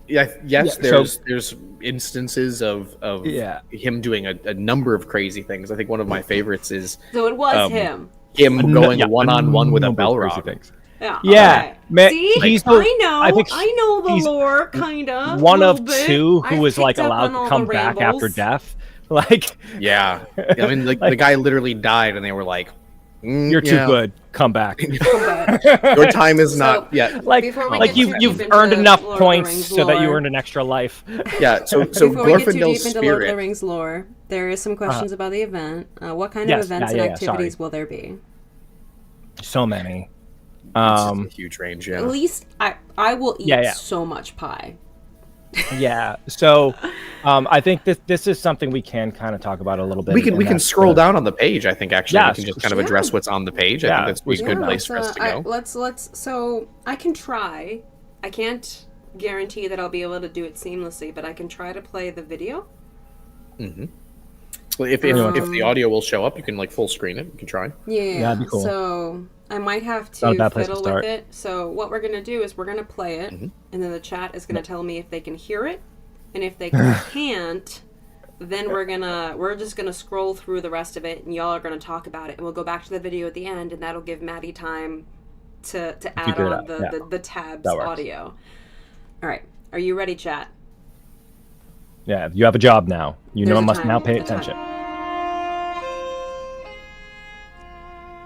Yes. There's instances of Yeah. him doing a number of crazy things. I think one of my favorites is So it was him. Him going one-on-one with a Balrog. Yeah. Yeah. Okay. Man, See, he's the- I think know the he's lore, kind of. one of 2 who was like picked up allowed on all to come the back rambles. after death. Like, Yeah. I mean, the guy literally died, and they were like, you're too good. Come back. Your time is not yet. Like Before we get too you've deep earned into enough Lord of the points Rings so that you lore. earned an extra life. Yeah. So Before we get too deep Glorfindel's into Lord of the spirit. Rings lore, there is some questions about the event. What kind of Yes, events yeah, and yeah, activities sorry. will there be? So many. It's a huge range. Yeah. At least I will eat Yeah. so much pie. Yeah. So, I think this is something we can kind of talk about a little bit. We can and that's scroll down on the page. I think actually Yeah, we can just kind of address what's on the page. I Yeah, think that's a good place for us to go. Let's. So I can try. I can't guarantee that I'll be able to do it seamlessly, but I can try to play the video. Well, if the audio will show up, you can like full screen it. You can try. Yeah, that'd be cool. So I might have Not a to bad place to fiddle with start. it. So what we're gonna do is we're gonna play it, and then the chat is gonna tell me if they can hear it, and if they can't, then we're just gonna scroll through the rest of it, and y'all are gonna talk about it, and we'll go back to the video at the end, and that'll give Maddie time to add Figure it on out, the tabs That works. audio. All right, are you ready, chat? Yeah, you have a job now. You There's know a must time. now pay There's a time. attention.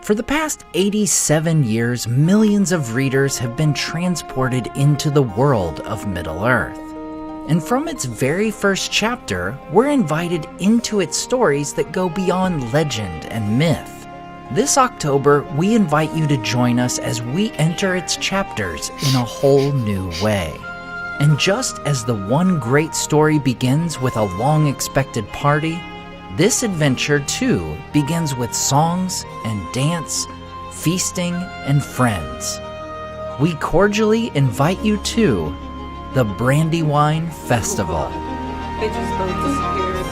For the past 87 years, millions of readers have been transported into the world of Middle-earth. And from its very first chapter, we're invited into its stories that go beyond legend and myth. This October, we invite you to join us as we enter its chapters in a whole new way. And just as the one great story begins with a long-expected party, this adventure, too, begins with songs and dance, feasting and friends. We cordially invite you to the Brandywine Festival. They just both disappeared.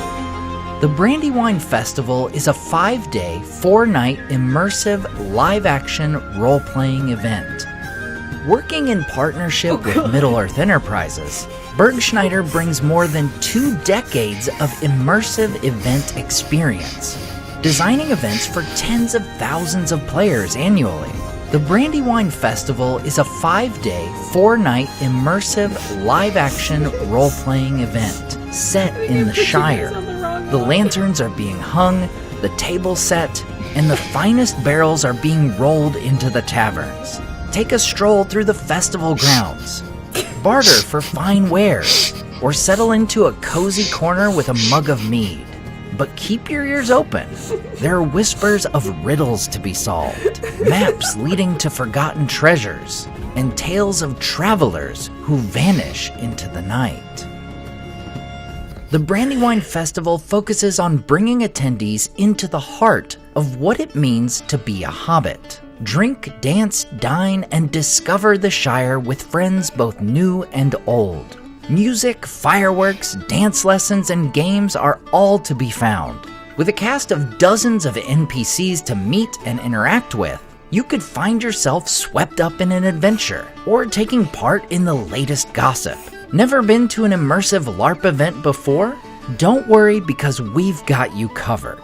The Brandywine Festival is a 5-day, 4-night immersive live-action role-playing event. Working in partnership with Middle-earth Enterprises, Bergschneider brings more than 2 decades of immersive event experience, designing events for tens of thousands of players annually. The Brandywine Festival is a 5-day, 4-night immersive live-action role-playing event set in the Shire. The lanterns are being hung, the table set, and the finest barrels are being rolled into the taverns. Take a stroll through the festival grounds, barter for fine wares, or settle into a cozy corner with a mug of mead. But keep your ears open. There are whispers of riddles to be solved, maps leading to forgotten treasures, and tales of travelers who vanish into the night. The Brandywine Festival focuses on bringing attendees into the heart of what it means to be a hobbit. Drink, dance, dine, and discover the Shire with friends both new and old. Music, fireworks, dance lessons, and games are all to be found. With a cast of dozens of NPCs to meet and interact with, you could find yourself swept up in an adventure or taking part in the latest gossip. Never been to an immersive LARP event before? Don't worry, because we've got you covered.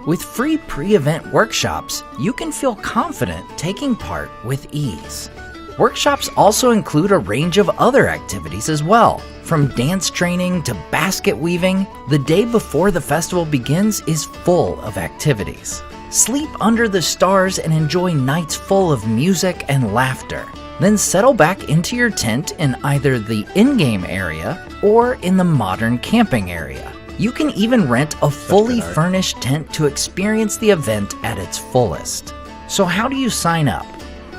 With free pre-event workshops, you can feel confident taking part with ease. Workshops also include a range of other activities as well. From dance training to basket weaving, the day before the festival begins is full of activities. Sleep under the stars and enjoy nights full of music and laughter. Then settle back into your tent in either the in-game area or in the modern camping area. You can even rent a fully furnished tent to experience the event at its fullest. So how do you sign up?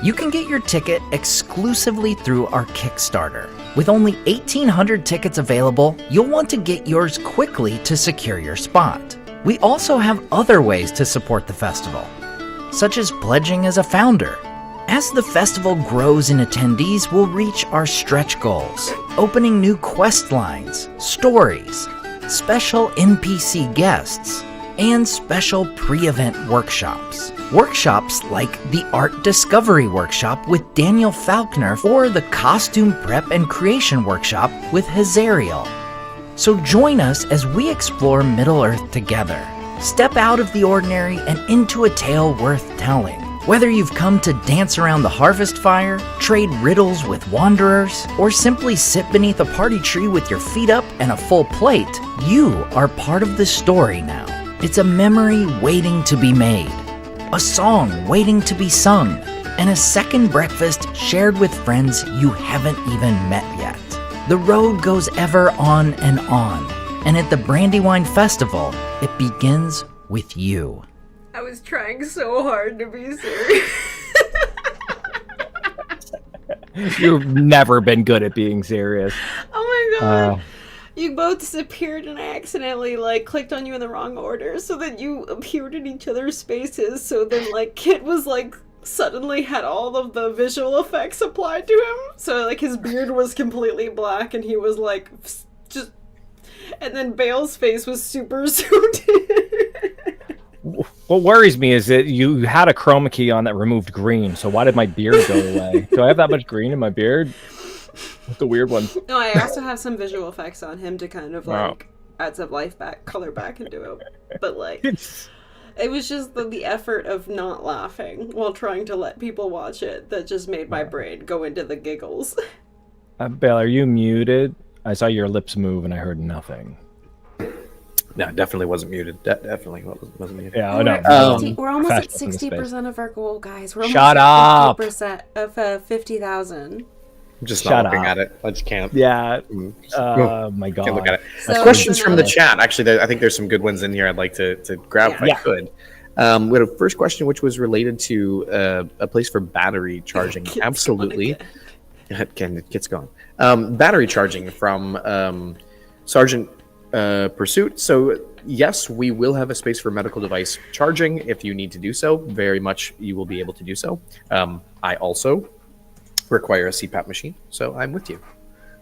You can get your ticket exclusively through our Kickstarter. With only 1,800 tickets available, you'll want to get yours quickly to secure your spot. We also have other ways to support the festival, such as pledging as a founder. As the festival grows in attendees, we'll reach our stretch goals, opening new quest lines, stories, special NPC guests, and special pre-event workshops. Workshops like the Art Discovery Workshop with Daniel Falconer or the Costume Prep and Creation Workshop with Hazariel. So join us as we explore Middle-earth together. Step out of the ordinary and into a tale worth telling. Whether you've come to dance around the harvest fire, trade riddles with wanderers, or simply sit beneath a party tree with your feet up and a full plate, you are part of the story now. It's a memory waiting to be made, a song waiting to be sung, and a second breakfast shared with friends you haven't even met yet. The road goes ever on, and at the Brandywine Festival, it begins with you. I was trying so hard to be serious. You've never been good at being serious. Oh my god. You both disappeared and I accidentally clicked on you in the wrong order so that you appeared in each other's spaces. So then Kit was suddenly had all of the visual effects applied to him. So his beard was completely black and he was just, and then Bale's face was super zoomed in. What worries me is that you had a chroma key on that removed green, so why did my beard go away? Do I have that much green in my beard? That's a weird one. No, I also have some visual effects on him to kind of add some color back into it. But it was just the effort of not laughing while trying to let people watch it that just made my brain go into the giggles. Bale, are you muted? I saw your lips move and I heard nothing. No, definitely wasn't muted. Definitely wasn't muted. Yeah, I know. We're almost at 60% of our goal, guys. We're almost Shut at up. 50% of 50,000. I'm just Shut not looking up. at it. I just can't. Yeah. Oh my god. Can't look at it. So- Questions so from now- the chat. Actually, I think there's some good ones in here I'd like to grab if I could. We had a first question which was related to a place for battery charging. Absolutely. It gets going. Battery charging from Sergeant Pursuit. So yes, we will have a space for medical device charging if you need to do so. Very much you will be able to do so. I also require a CPAP machine, so I'm with you.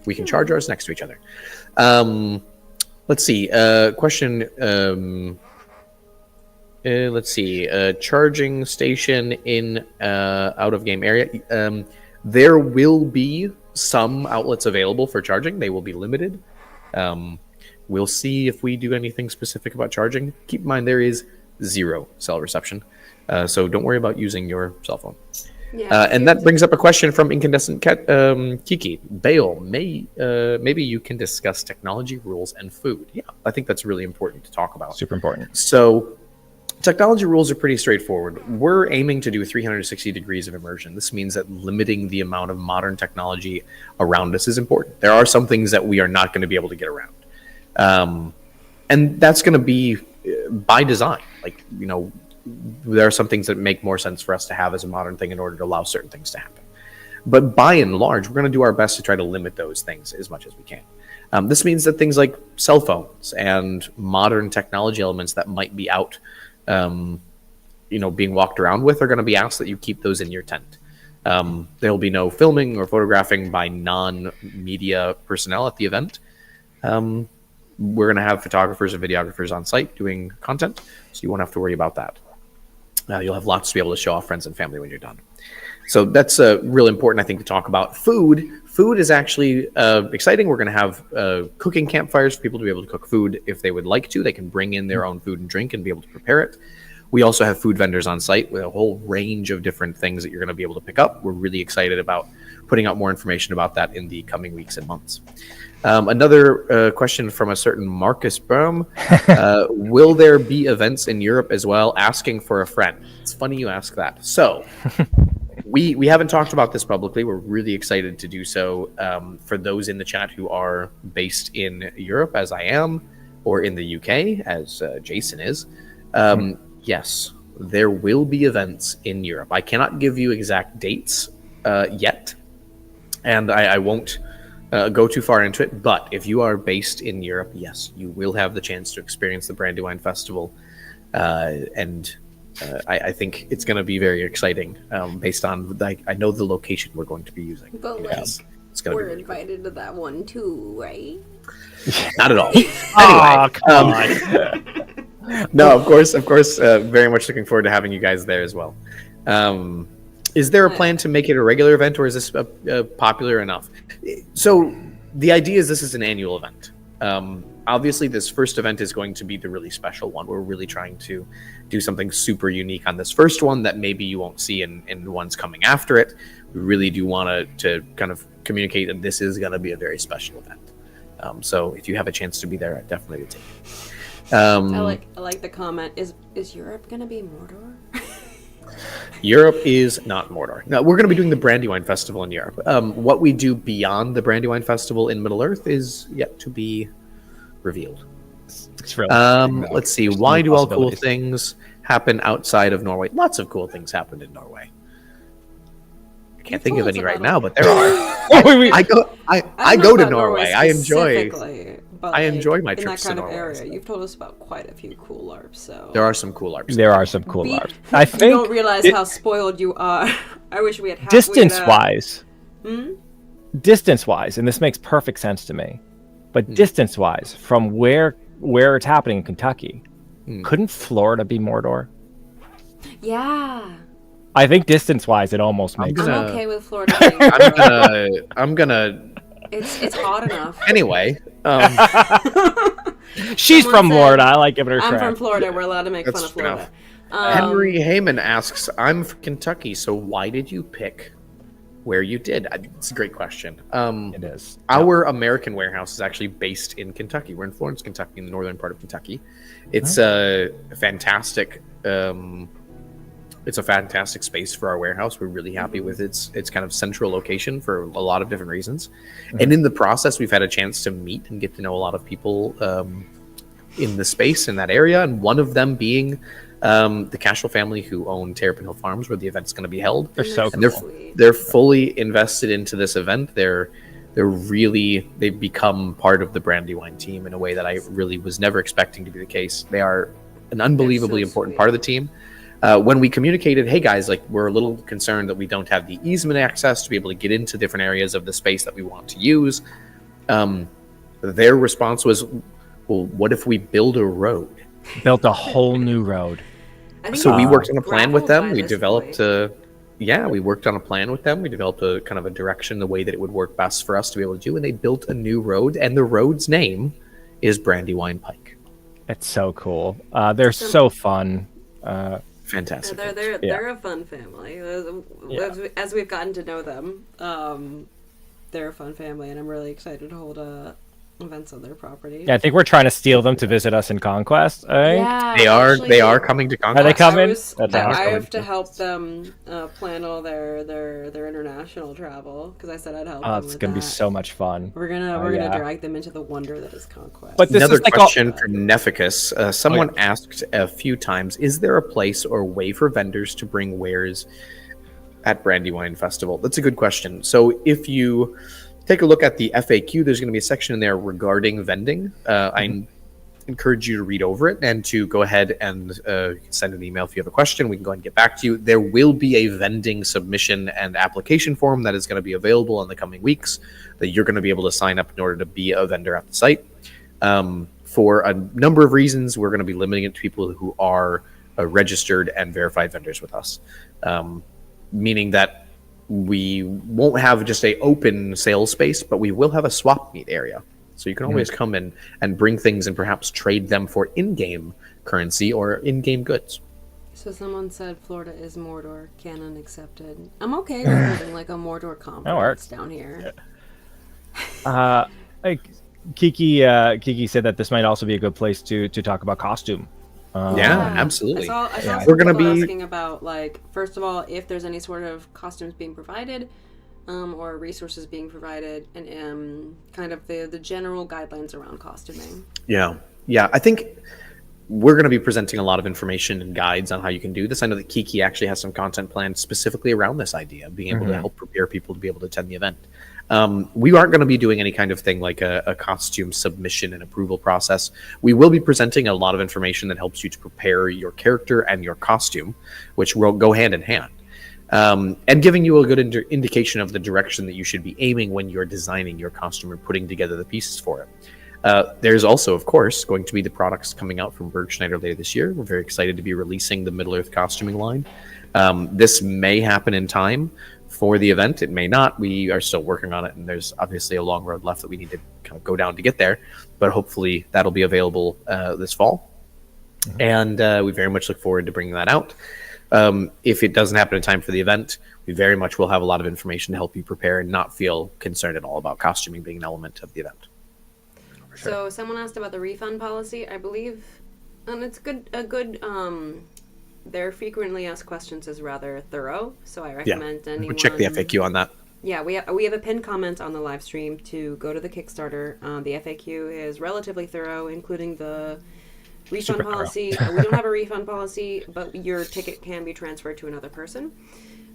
We can charge ours next to each other. Let's see. Question. Let's see. Charging station in out of game area. There will be some outlets available for charging. They will be limited. We'll see if we do anything specific about charging. Keep in mind there is 0 cell reception, so don't worry about using your cell phone. Yeah, and that brings up a question from Incandescent Kiki. Bale, maybe you can discuss technology, rules, and food. Yeah, I think that's really important to talk about. Super important. So technology rules are pretty straightforward. We're aiming to do 360 degrees of immersion. This means that limiting the amount of modern technology around us is important. There are some things that we are not going to be able to get around. And that's going to be by design. There are some things that make more sense for us to have as a modern thing in order to allow certain things to happen. But by and large, we're going to do our best to try to limit those things as much as we can. This means that things like cell phones and modern technology elements that might be out, being walked around with are going to be asked that you keep those in your tent. There will be no filming or photographing by non-media personnel at the event. We're going to have photographers and videographers on site doing content, so you won't have to worry about that. You'll have lots to be able to show off friends and family when you're done. So that's real important, I think, to talk about. Food is actually exciting. We're going to have cooking campfires for people to be able to cook food if they would like to. They can bring in their own food and drink and be able to prepare it. We also have food vendors on site with a whole range of different things that you're going to be able to pick up. We're really excited about putting out more information about that in the coming weeks and months. Another question from a certain Marcus Brum. Will there be events in Europe as well? Asking for a friend. It's funny you ask that. So we haven't talked about this publicly. We're really excited to do so. For those in the chat who are based in Europe, as I am, or in the UK, as Jason is, yes, there will be events in Europe. I cannot give you exact dates yet, and I won't go too far into it. But if you are based in Europe, yes, you will have the chance to experience the Brandywine Festival, and I think it's going to be very exciting based on, I know the location we're going to be using. But it's going to we're be invited to that one too, right? not at all. Oh, Anyway, come on. no, of course, very much looking forward to having you guys there as well. Is there a plan to make it a regular event, or is this popular enough? So the idea is this is an annual event. Obviously, this first event is going to be the really special one. We're really trying to do something super unique on this first one that maybe you won't see in the ones coming after it. We really do want to kind of communicate that this is going to be a very special event. So if you have a chance to be there, I definitely would take it. I like the comment. Is Europe gonna be Mordor? Europe is not Mordor. No, we're going to be doing the Brandywine Festival in Europe. What we do beyond the Brandywine Festival in Middle-earth is yet to be revealed. It's really let's see. Why do all cool things happen outside of Norway? Lots of cool things happened in Norway. I can't think of any right now, but there are. I go to Norway. I enjoy my trips to Norway. Area. You've told us about quite a few cool LARPs. So there are some cool LARPs. There are some cool LARPs. I you think don't realize how spoiled you are. I wish we had distance-wise, and this makes perfect sense to me. But distance-wise, from where it's happening in Kentucky, couldn't Florida be Mordor? Yeah. I think distance-wise, it almost makes sense. I'm okay with Florida. Being I'm gonna. It's hot enough. Anyway, she's from Florida. I like giving her I'm crap. from Florida. We're allowed to make fun of Florida. Henry Heyman asks, "I'm from Kentucky, so why did you pick where you did?" It's a great question. It is. Our American warehouse is actually based in Kentucky. We're in Florence, Kentucky, in the northern part of Kentucky. It's a fantastic. It's a fantastic space for our warehouse. We're really happy with its kind of central location for a lot of different reasons. And in the process, we've had a chance to meet and get to know a lot of people in the space in that area. And one of them being the Cashel family who own Terrapin Hill Farms, where the event's going to be held. They're so and cool. They're fully invested into this event. They've become part of the Brandywine team in a way that I really was never expecting to be the case. They are an unbelievably important part of the team. When we communicated, hey guys, like we're a little concerned that we don't have the easement access to be able to get into different areas of the space that we want to use, their response was, well, what if we build a road? Built a whole new road. So we worked on a plan with them. We developed we worked on a plan with them. We developed a kind of a direction, the way that it would work best for us to be able to do, and they built a new road, and the road's name is Brandywine Pike. It's so cool. They're so fun. Fantastic. They're a fun family. As we've gotten to know them, they're a fun family, and I'm really excited to hold events on their property. Yeah, I think we're trying to steal them to visit us in Conquest. Yeah, they are coming to Conquest. Are they coming? I have to help them plan all their international travel because I said I'd help. It's gonna be so much fun. We're gonna drag them into the wonder that is Conquest. But this another is like question for Neficus. Someone asked a few times: is there a place or way for vendors to bring wares at Brandywine Festival? That's a good question. So if you take a look at the FAQ, there's going to be a section in there regarding vending. I encourage you to read over it and to go ahead and send an email if you have a question. We can go ahead and get back to you. There will be a vending submission and application form that is going to be available in the coming weeks that you're going to be able to sign up in order to be a vendor at the site. For a number of reasons, we're going to be limiting it to people who are registered and verified vendors with us, meaning that we won't have just a open sales space, but we will have a swap meet area. So you can always come in and bring things and perhaps trade them for in-game currency or in-game goods. So someone said Florida is Mordor, canon accepted. I'm okay with holding like a Mordor conference down here. Like Kiki said that this might also be a good place to talk about costume. Yeah, absolutely. I saw We're gonna people be asking about, like, first of all, if there's any sort of costumes being provided, or resources being provided, and kind of the general guidelines around costuming. Yeah. I think we're going to be presenting a lot of information and guides on how you can do this. I know that Kiki actually has some content planned specifically around this idea of being able to help prepare people to be able to attend the event. We aren't going to be doing any kind of thing like a costume submission and approval process. We will be presenting a lot of information that helps you to prepare your character and your costume, which will go hand in hand. And giving you a good indication of the direction that you should be aiming when you're designing your costume or putting together the pieces for it. There's also, of course, going to be the products coming out from Bergschneider later this year. We're very excited to be releasing the Middle-earth costuming line. This may happen in time for the event. It may not. We are still working on it, and there's obviously a long road left that we need to kind of go down to get there. But hopefully that'll be available this fall. And we very much look forward to bringing that out. If it doesn't happen in time for the event, we very much will have a lot of information to help you prepare and not feel concerned at all about costuming being an element of the event. Sure. So someone asked about the refund policy, I believe, and it's their frequently asked questions is rather thorough, so I recommend anyone... Check the FAQ on that. Yeah, we have a pinned comment on the live stream to go to the Kickstarter. The FAQ is relatively thorough, including the refund policy. We don't have a refund policy, but your ticket can be transferred to another person.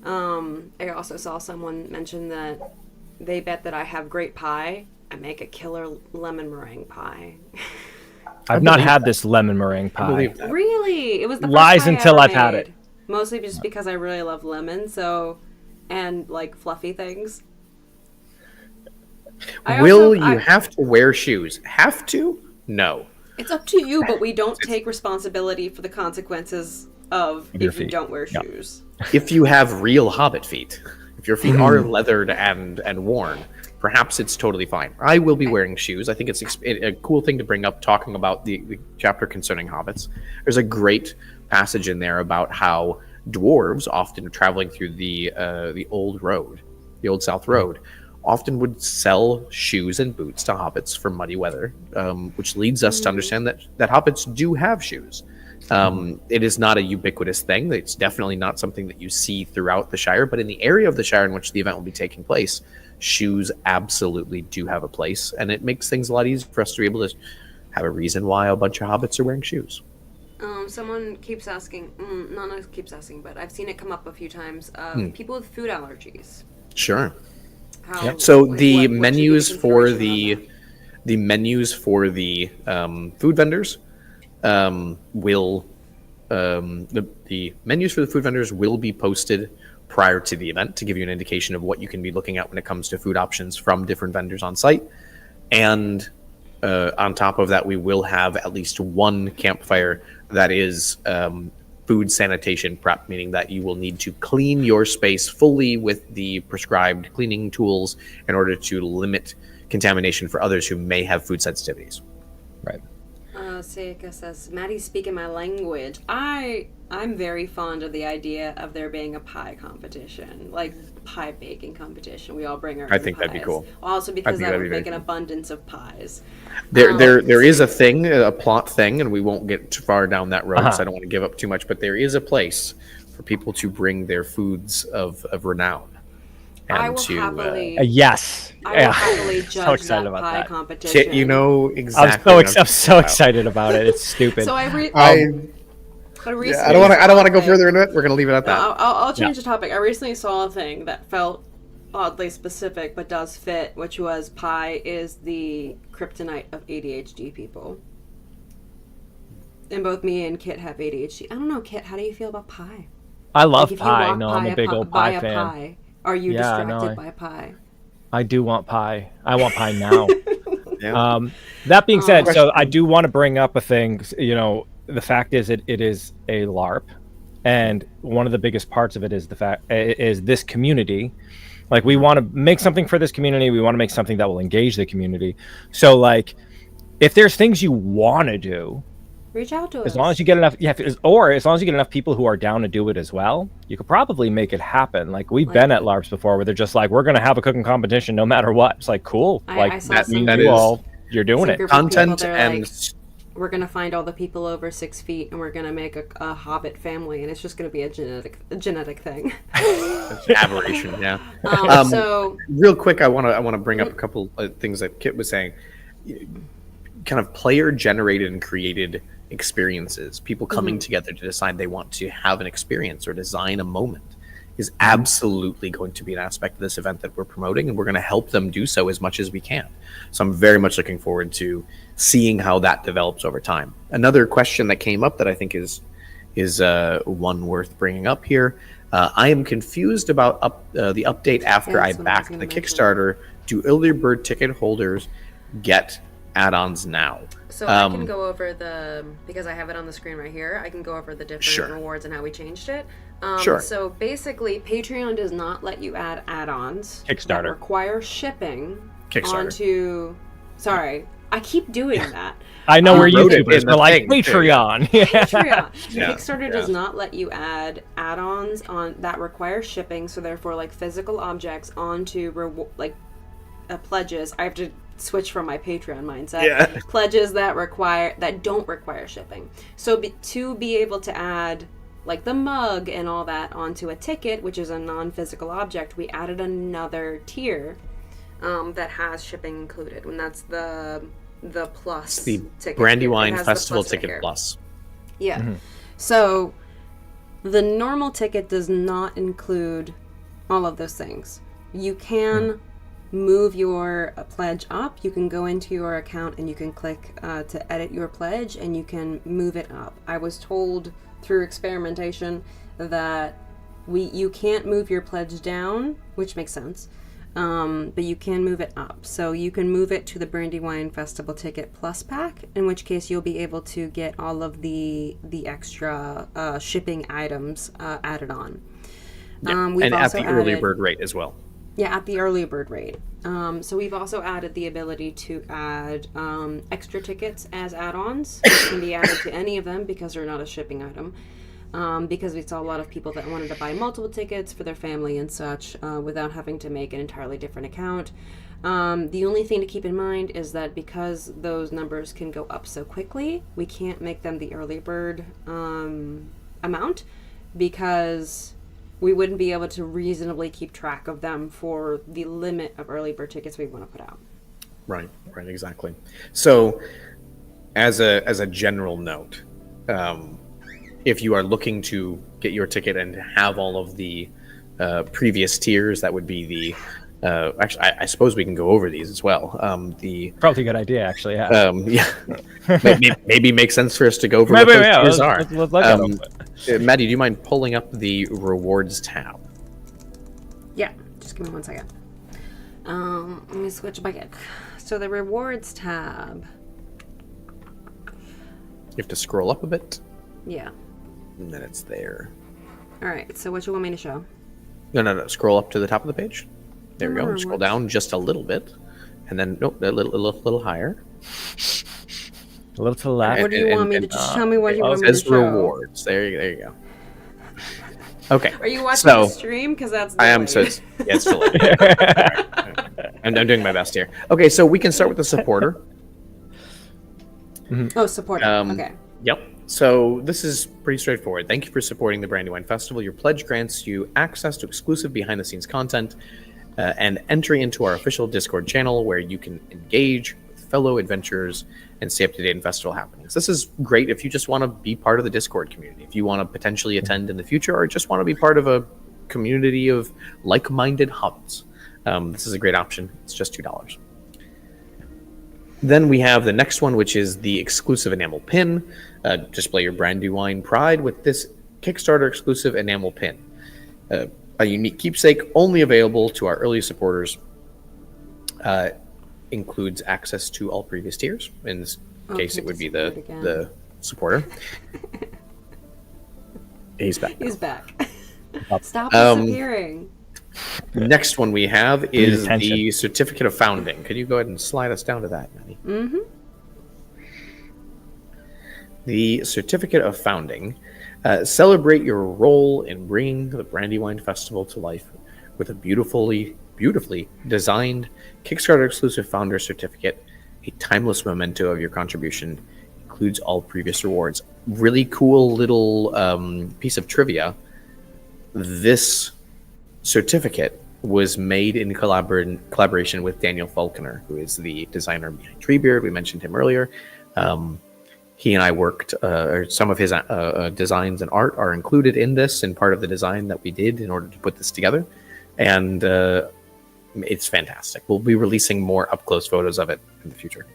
I also saw someone mention that they bet that I have great pie. I make a killer lemon meringue pie. I've not had this lemon meringue pie. Really? It was the first Lies pie until I I've ever had made. it. Mostly just because I really love lemon, and like fluffy things. Will you have to wear shoes? Have to? No. It's up to you, but we don't take responsibility for the consequences of if you don't wear shoes. If you have real hobbit feet, if your feet are leathered and worn, perhaps it's totally fine. I will be wearing shoes. I think it's a cool thing to bring up talking about the chapter concerning hobbits. There's a great passage in there about how dwarves, often traveling through the old road, the Old South Road, often would sell shoes and boots to hobbits for muddy weather, which leads us to understand that hobbits do have shoes. It is not a ubiquitous thing. It's definitely not something that you see throughout the Shire, but in the area of the Shire in which the event will be taking place, shoes absolutely do have a place, and it makes things a lot easier for us to be able to have a reason why a bunch of hobbits are wearing shoes. Someone keeps asking, not keeps asking, but I've seen it come up a few times. People with food allergies. Sure. So the menus for the food vendors will the menus for the food vendors will be posted prior to the event to give you an indication of what you can be looking at when it comes to food options from different vendors on site. And on top of that, we will have at least one campfire that is food sanitation prep, meaning that you will need to clean your space fully with the prescribed cleaning tools in order to limit contamination for others who may have food sensitivities. Right. Seika says, Maddie's speaking my language. I'm very fond of the idea of there being a pie competition, like pie baking competition. We all bring our own think pies. that'd be cool. Also because that would make an abundance of pies. There is a thing, a plot thing, and we won't get too far down that road, so I don't want to give up too much, but there is a place for people to bring their foods of renown. And I will happily. Yes. I will happily judge excited that about pie that. competition. You know exactly. I'm so excited about it. It's stupid. So I don't want to go further into it. We're going to leave it at that. I'll change the topic. I recently saw a thing that felt oddly specific but does fit, which was pie is the kryptonite of ADHD people. And both me and Kit have ADHD. I don't know, Kit, how do you feel about pie? I love pie. No, I'm a big old pie fan. Pie, are you distracted by pie? I do want pie. I want pie now. That being said, so I do want to bring up a thing. You know, the fact is it is a LARP, And one of the biggest parts of it is this community. Like, we want to make something for this community. We want to make something that will engage the community. So, like, if there's things you want to do, Reach out to us. as long as you get enough, or as long as you get enough people who are down to do it as well, you could probably make it happen. Like, we've been at LARPs before where they're just like, we're going to have a cooking competition no matter what. It's like, cool. I saw that some- means that you're doing it. Content They're and like, we're gonna find all the people over 6 feet, and we're gonna make a hobbit family, and it's just gonna be a genetic thing. aberration. Yeah. So Real quick, I want to bring up a couple of things that Kit was saying. Kind of player generated and created experiences, people coming together to decide they want to have an experience or design a moment, is absolutely going to be an aspect of this event that we're promoting, and we're going to help them do so as much as we can. So I'm very much looking forward to seeing how that develops over time. Another question that came up that I think is one worth bringing up here. I am confused about the update after I that's what I was backed gonna the mention. Kickstarter. Do early bird ticket holders get add-ons now? So I can go over because I have it on the screen right here, I can go over the different Sure. rewards and how we changed it. Sure. So basically, Patreon does not let you add add-ons that Kickstarter. require shipping Kickstarter. onto... Sorry, I keep doing that. I know we're wrote it YouTubers, in the but like thing, too. Patreon. Patreon. Yeah, Kickstarter does not let you add add-ons on that require shipping, so therefore, like, physical objects onto pledges. I have to switch from my Patreon mindset. Yeah. Pledges that don't require shipping. So to be able to add like the mug and all that onto a ticket, which is a non-physical object, we added another tier that has shipping included, and that's the plus The ticket. Brandywine It has the Festival plus Ticket here. Plus. Yeah. So the normal ticket does not include all of those things. You can move your pledge up. You can go into your account and you can click to edit your pledge, and you can move it up. I was told through experimentation that you can't move your pledge down, which makes sense. But you can move it up. So you can move it to the Brandywine Festival Ticket Plus pack, in which case you'll be able to get all of the extra shipping items added on. We've And at also the early added- bird rate as well. Yeah, at the early bird rate. So we've also added the ability to add extra tickets as add-ons. Which can be added to any of them because they're not a shipping item. Because we saw a lot of people that wanted to buy multiple tickets for their family and such without having to make an entirely different account. The only thing to keep in mind is that because those numbers can go up so quickly, we can't make them the early bird amount, because we wouldn't be able to reasonably keep track of them for the limit of early bird tickets we want to put out. Right, exactly. So, as a general note, if you are looking to get your ticket and have all of the previous tiers, that would be the. Actually, I suppose we can go over these as well. Probably a good idea, actually. Yeah. Maybe makes sense for us to go over Maybe, what those yeah, tiers let's are. look at them. Maddie, do you mind pulling up the rewards tab? Yeah, just give me 1 second. Let me switch back. So the rewards tab. You have to scroll up a bit, Yeah. and then it's there. All right. So what you want me to show? No. Scroll up to the top of the page. There we go. Rewards. Scroll down just a little bit, and then a little higher. A little to the left. What do you want me to just tell me? What you want It me to says show? rewards. There you go. Okay. Are you watching So- the stream? Because that's I am. delayed. So it's delayed. I'm doing my best here. Okay, so we can start with the supporter. Oh, support. Okay. Yep. So this is pretty straightforward. Thank you for supporting the Brandywine Festival. Your pledge grants you access to exclusive behind-the-scenes content and entry into our official Discord channel, where you can engage with fellow adventurers and stay up to date on festival happenings. This is great if you just want to be part of the Discord community, if you want to potentially attend in the future, or just want to be part of a community of like-minded hobbits. This is a great option. It's just $2. Then we have the next one, which is the exclusive enamel pin. Display your Brandywine pride with this Kickstarter exclusive enamel pin. A unique keepsake only available to our early supporters. Includes access to all previous tiers. In this case, Okay, it would be just do it again. the supporter. He's back. He's back. Up. Stop disappearing. Next one we have is Attention. the certificate of founding. Could you go ahead and slide us down to that, Maddie? Mm-hmm. The certificate of founding. Celebrate your role in bringing the Brandywine Festival to life with a beautifully designed Kickstarter exclusive founder certificate. A timeless memento of your contribution, includes all previous rewards. Really cool little piece of trivia. This certificate was made in collaboration with Daniel Falconer, who is the designer behind Treebeard. We mentioned him earlier. He and I worked, some of his designs and art are included in this and part of the design that we did in order to put this together. And it's fantastic. We'll be releasing more up-close photos of it in the future.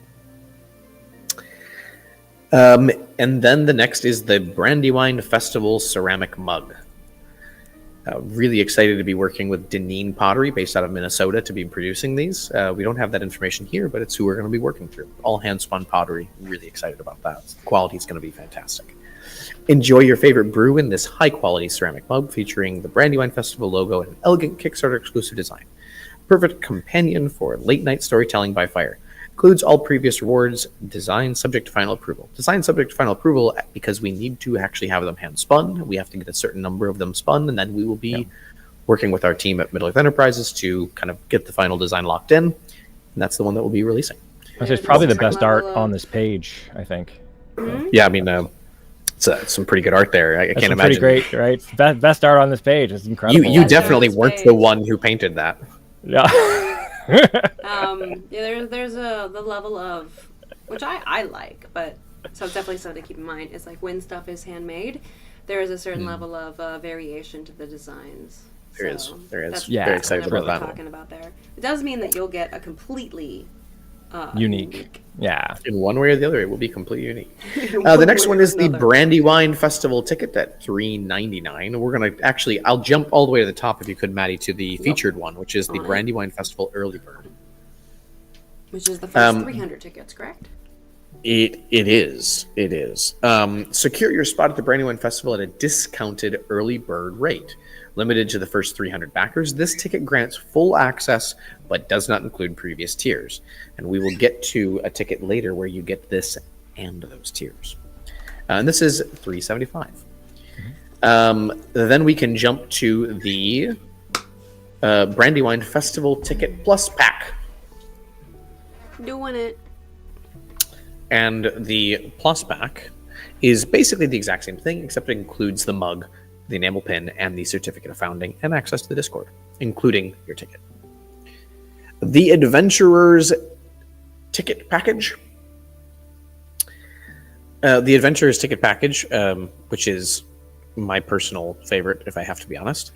And then the next is the Brandywine Festival ceramic mug. Really excited to be working with Deneen Pottery, based out of Minnesota, to be producing these. We don't have that information here, but it's who we're going to be working through. All hand-spun pottery. Really excited about that. The quality is going to be fantastic. Enjoy your favorite brew in this high-quality ceramic mug featuring the Brandywine Festival logo and an elegant Kickstarter exclusive design. Perfect companion for late-night storytelling by fire. Includes all previous rewards. Design subject to final approval. Design subject to final approval because we need to actually have them hand spun. We have to get a certain number of them spun, and then we will be working with our team at Middle Earth Enterprises to kind of get the final design locked in. And that's the one that we'll be releasing. It's probably the best art on this page, I think. Mm-hmm. Yeah, I mean, it's some pretty good art there. I can't imagine. Pretty great, right? Best art on this page. It's incredible. You definitely this weren't page. the one who painted that. Yeah. There's the level of, which I like, but so it's definitely something to keep in mind. It's like when stuff is handmade, there is a certain level of variation to the designs. There is. That's Yeah, Very excited kind of about what that. we're talking about there. It does mean that you'll get a completely Unique. Yeah. In one way or the other, it will be completely unique. One The next way one or is the another. Brandywine Festival ticket at $3.99. We're going to actually, I'll jump all the way to the top if you could, Maddie, to the featured one, which is the On it. Brandywine Festival Early Bird. Which is the first 300 tickets, correct? It is. Secure your spot at the Brandywine Festival at a discounted early bird rate. Limited to the first 300 backers, this ticket grants full access but does not include previous tiers. And we will get to a ticket later where you get this and those tiers. And this is $3.75. Then we can jump to the Brandywine Festival Ticket Plus Pack. Doing it. And the Plus Pack is basically the exact same thing, except it includes the mug, the enamel pin, and the certificate of founding, and access to the Discord, including your ticket. The Adventurer's Ticket Package. The Adventurer's Ticket Package, which is my personal favorite, if I have to be honest.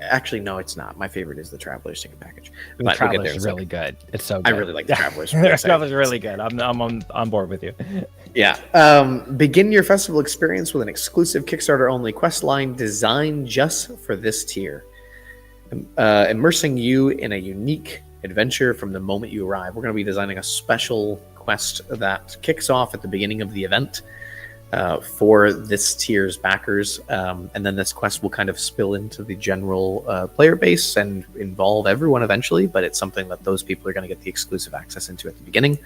Actually, no, it's not. My favorite is the Traveler's Ticket Package. The But we'll get Traveler's there in a really second. good. It's so I good. really like the Traveler's. The Traveler's really good. I'm on board with you. Yeah. Begin your festival experience with an exclusive Kickstarter-only quest line designed just for this tier. Immersing you in a unique adventure from the moment you arrive. We're going to be designing a special quest that kicks off at the beginning of the event for this tier's backers. And then this quest will kind of spill into the general player base and involve everyone eventually, but it's something that those people are going to get the exclusive access into at the beginning.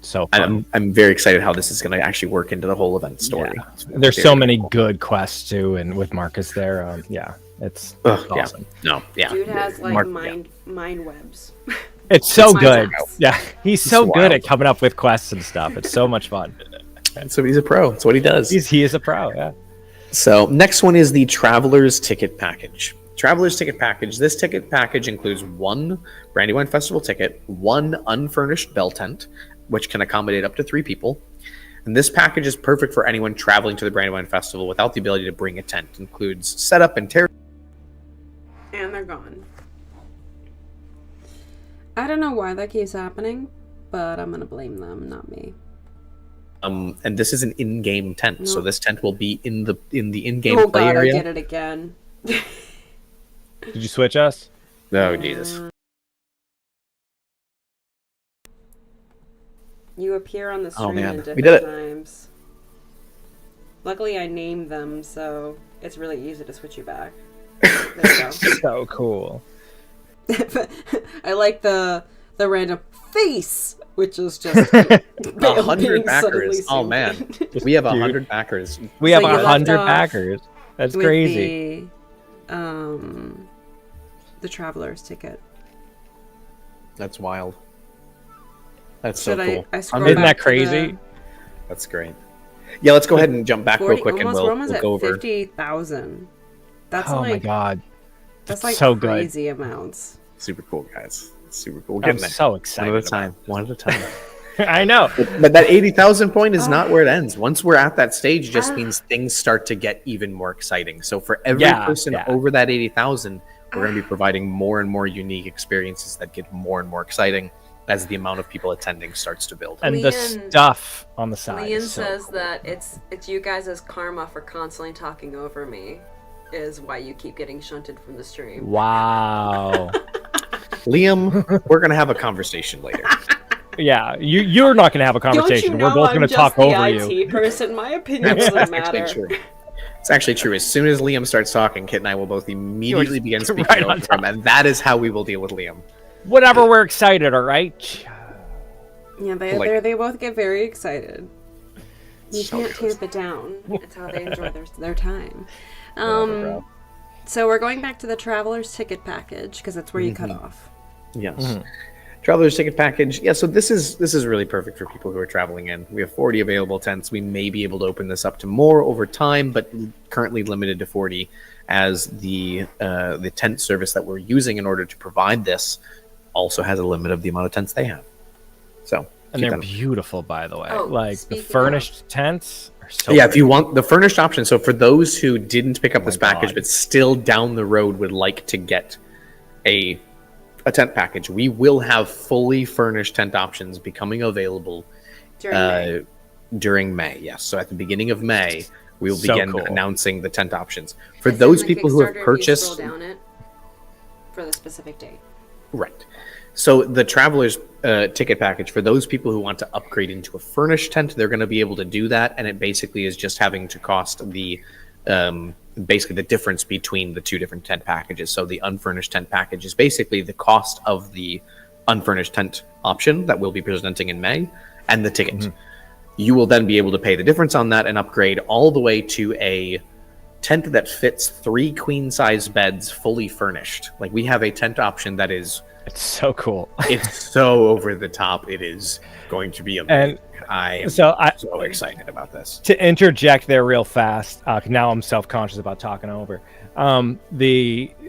So fun. I'm very excited how this is going to actually work into the whole event story. Yeah. There's so many good quests too, and with Marcus there, it's awesome. No, yeah. Dude has like Mark- mind webs. It's so my good. house. Yeah, he's so It's good wild. at coming up with quests and stuff. It's so much fun. So he's a pro. That's what he does. He is a pro. Yeah. So next one is the Traveler's Ticket Package. Traveler's Ticket Package. This ticket package includes one Brandywine Festival ticket, one unfurnished bell tent, which can accommodate up to 3 people. And this package is perfect for anyone traveling to the Brandywine Festival without the ability to bring a tent. It includes setup and And they're gone. I don't know why that keeps happening, but I'm gonna blame them, not me. and this is an in-game tent, so No. this tent will be in the in-game Oh play god, area. I get it again. Did you switch us? Oh Jesus! You appear on the Oh, stream man. in We did different it. times. Luckily, I named them, so it's really easy to switch you back. There you go. So cool. I like the random face, which is just 100 backers. Oh man, we have 100 backers. We have So you left 100 off backers. That's crazy. The traveler's ticket. That's wild. That's so Should cool. I scroll Isn't back that to the crazy? That's great. Yeah, let's go ahead and jump back 40, real quick, and we're we'll almost go over. 50,000. That's Oh like my god. that's like so good. crazy amounts. Super cool, guys. Super cool. We're I'm getting there. so excited. One at a time. One at a time. I know. But that 80,000 point is not where it ends. Once we're at that stage, it just means things start to get even more exciting. So for every person over that 80,000, we're going to be providing more and more unique experiences that get more and more exciting as the amount of people attending starts to build. And the stuff on the side. Leon is so says cool. that it's you guys' karma for constantly talking over me is why you keep getting shunted from the stream. Wow. Liam, we're going to have a conversation later. Yeah, you're not going to have a conversation. We're both going to talk over you. Person. My opinion doesn't matter. Actually true. It's actually true. As soon as Liam starts talking, Kit and I will both immediately begin speaking right on over him, and that is how we will deal with Liam. Whenever we're excited, all right? Yeah, they both get very excited. You can't tamp it down. It's how they enjoy their time. So we're going back to the traveler's ticket package because that's where you cut off. Yes. Traveler's ticket package. Yeah, so this is really perfect for people who are traveling in. We have 40 available tents. We may be able to open this up to more over time, but currently limited to 40 as the tent service that we're using in order to provide this also has a limit of the amount of tents they have. So, And they're beautiful, by the way. Oh, like the speaking furnished tents are so yeah, if pretty. you want the furnished option. So for those who didn't pick up this package God. but still down the road would like to get a tent package, we will have fully furnished tent options becoming available during May. Yes, so at the beginning of May, we will begin announcing the tent options for those people who have purchased. Scroll down it for the specific date. Right. So the traveler's ticket package for those people who want to upgrade into a furnished tent, they're going to be able to do that, and it basically is just having to cost the basically the difference between the two different tent packages. So the unfurnished tent package is basically the cost of the unfurnished tent option that we'll be presenting in May and the ticket. You will then be able to pay the difference on that and upgrade all the way to a tent that fits 3 queen-size beds fully furnished. Like, we have a tent option that is... It's so cool. It's so over the top. It is going to be amazing. And I am so excited about this. To interject there real fast, now I'm self-conscious about talking over. I'm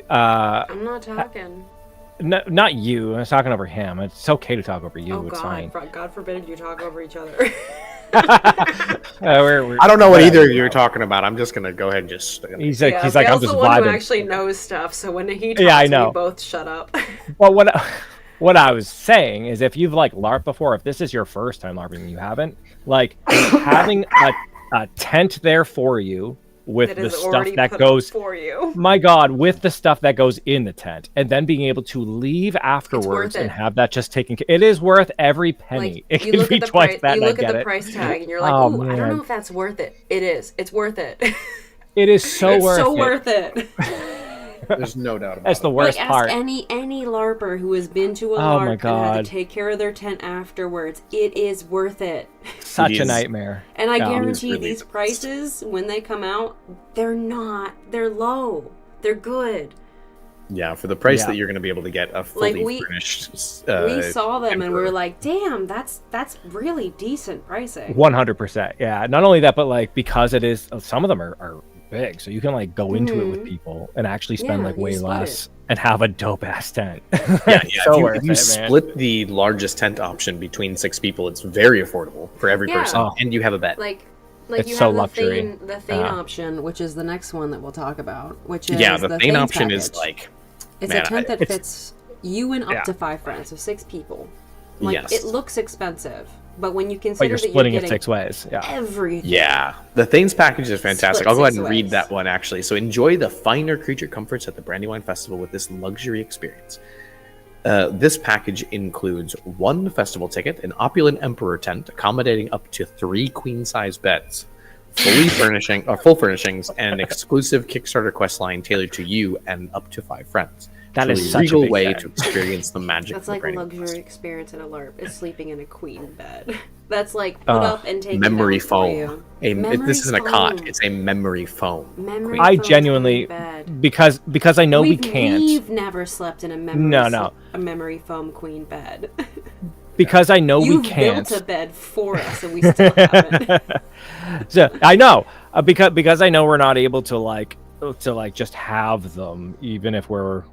not talking. Not you. I was talking over him. It's okay to talk over you. Oh, it's God. fine. God forbid you talk over each other. I don't know what either of you are talking about. I'm just gonna go ahead and just. He's like, I'm just the one who vibing. actually knows stuff. So when he talks, we both shut up. Well, what I was saying is, if you've like LARP before, if this is your first time LARPing and you haven't, like having a tent there for you with the stuff that goes for you. My God, with the stuff that goes in the tent, and then being able to leave afterwards and have that just taken. It is worth every penny. Like, it can be twice that. You look at the price tag and you're like, "Oh, I don't know if that's worth it." It is. It's worth it. It is so worth it. So worth it. There's no doubt about it. That's the worst part. Ask any LARPer who has been to a LARP and had to take care of their tent afterwards. It is worth it. Such a nightmare. And I guarantee these prices, when they come out, they're low. They're good. Yeah, for the price that you're going to be able to get a fully furnished. We saw them and we were like, "Damn, that's really decent pricing." 100%. Yeah. Not only that, but like because it is, some of them are big, so you can like go into it with people and actually spend like way less and have a dope ass tent. If you split the largest tent option between 6 people, it's very affordable for every person, and you have a bed. Like it's you so have luxury. The Thane option, which is the next one that we'll talk about, which is the Thane option is like it's a tent that fits you and up to 5 friends, so 6 people. Like it looks expensive. But when you consider you're splitting that it 6 ways, everything. Yeah, the Thanes package is fantastic. I'll go ahead and read that one actually. So enjoy the finer creature comforts at the Brandywine Festival with this luxury experience. This package includes 1 festival ticket, an opulent emperor tent accommodating up to 3 queen-size beds, full furnishings, and an exclusive Kickstarter quest line tailored to you and up to 5 friends. That is Truly such a regal big way thing. to experience the magic. That's of like the a Brandywine luxury Quest. experience in a LARP, is sleeping in a queen bed. That's like put up and take Memory it down for foam. you. This isn't a cot; foam. it's a memory foam. Memory I foam genuinely, queen bed. because I know we We've can't. never slept in a memory No. a memory foam queen bed. Because I know You've we can't. built a bed for us and we still haven't. So I know because I know we're not able to just have them, even if we're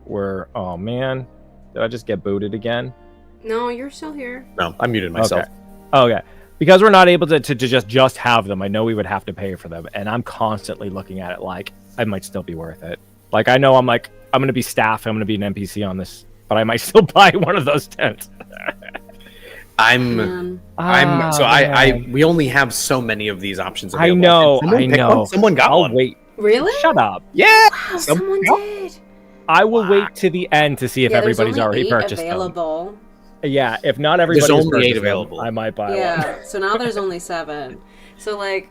oh man, did I just get booted again? No, you're still here. No, I muted myself. Okay. Because we're not able to just have them, I know we would have to pay for them, and I'm constantly looking at it like I might still be worth it. Like I know I'm going to be staff, I'm going to be an NPC on this, but I might still buy one of those tents. We only have so many of these options I available. know, I know. Someone got I'll one. wait. Really? Shut up. Yeah. Wow, someone did. I will wait to the end to see if There's everybody's only already 8 purchased them. available. Yeah, if not everybody's only 8 purchased them, available. I might buy one. Yeah, so now there's only 7. So, like,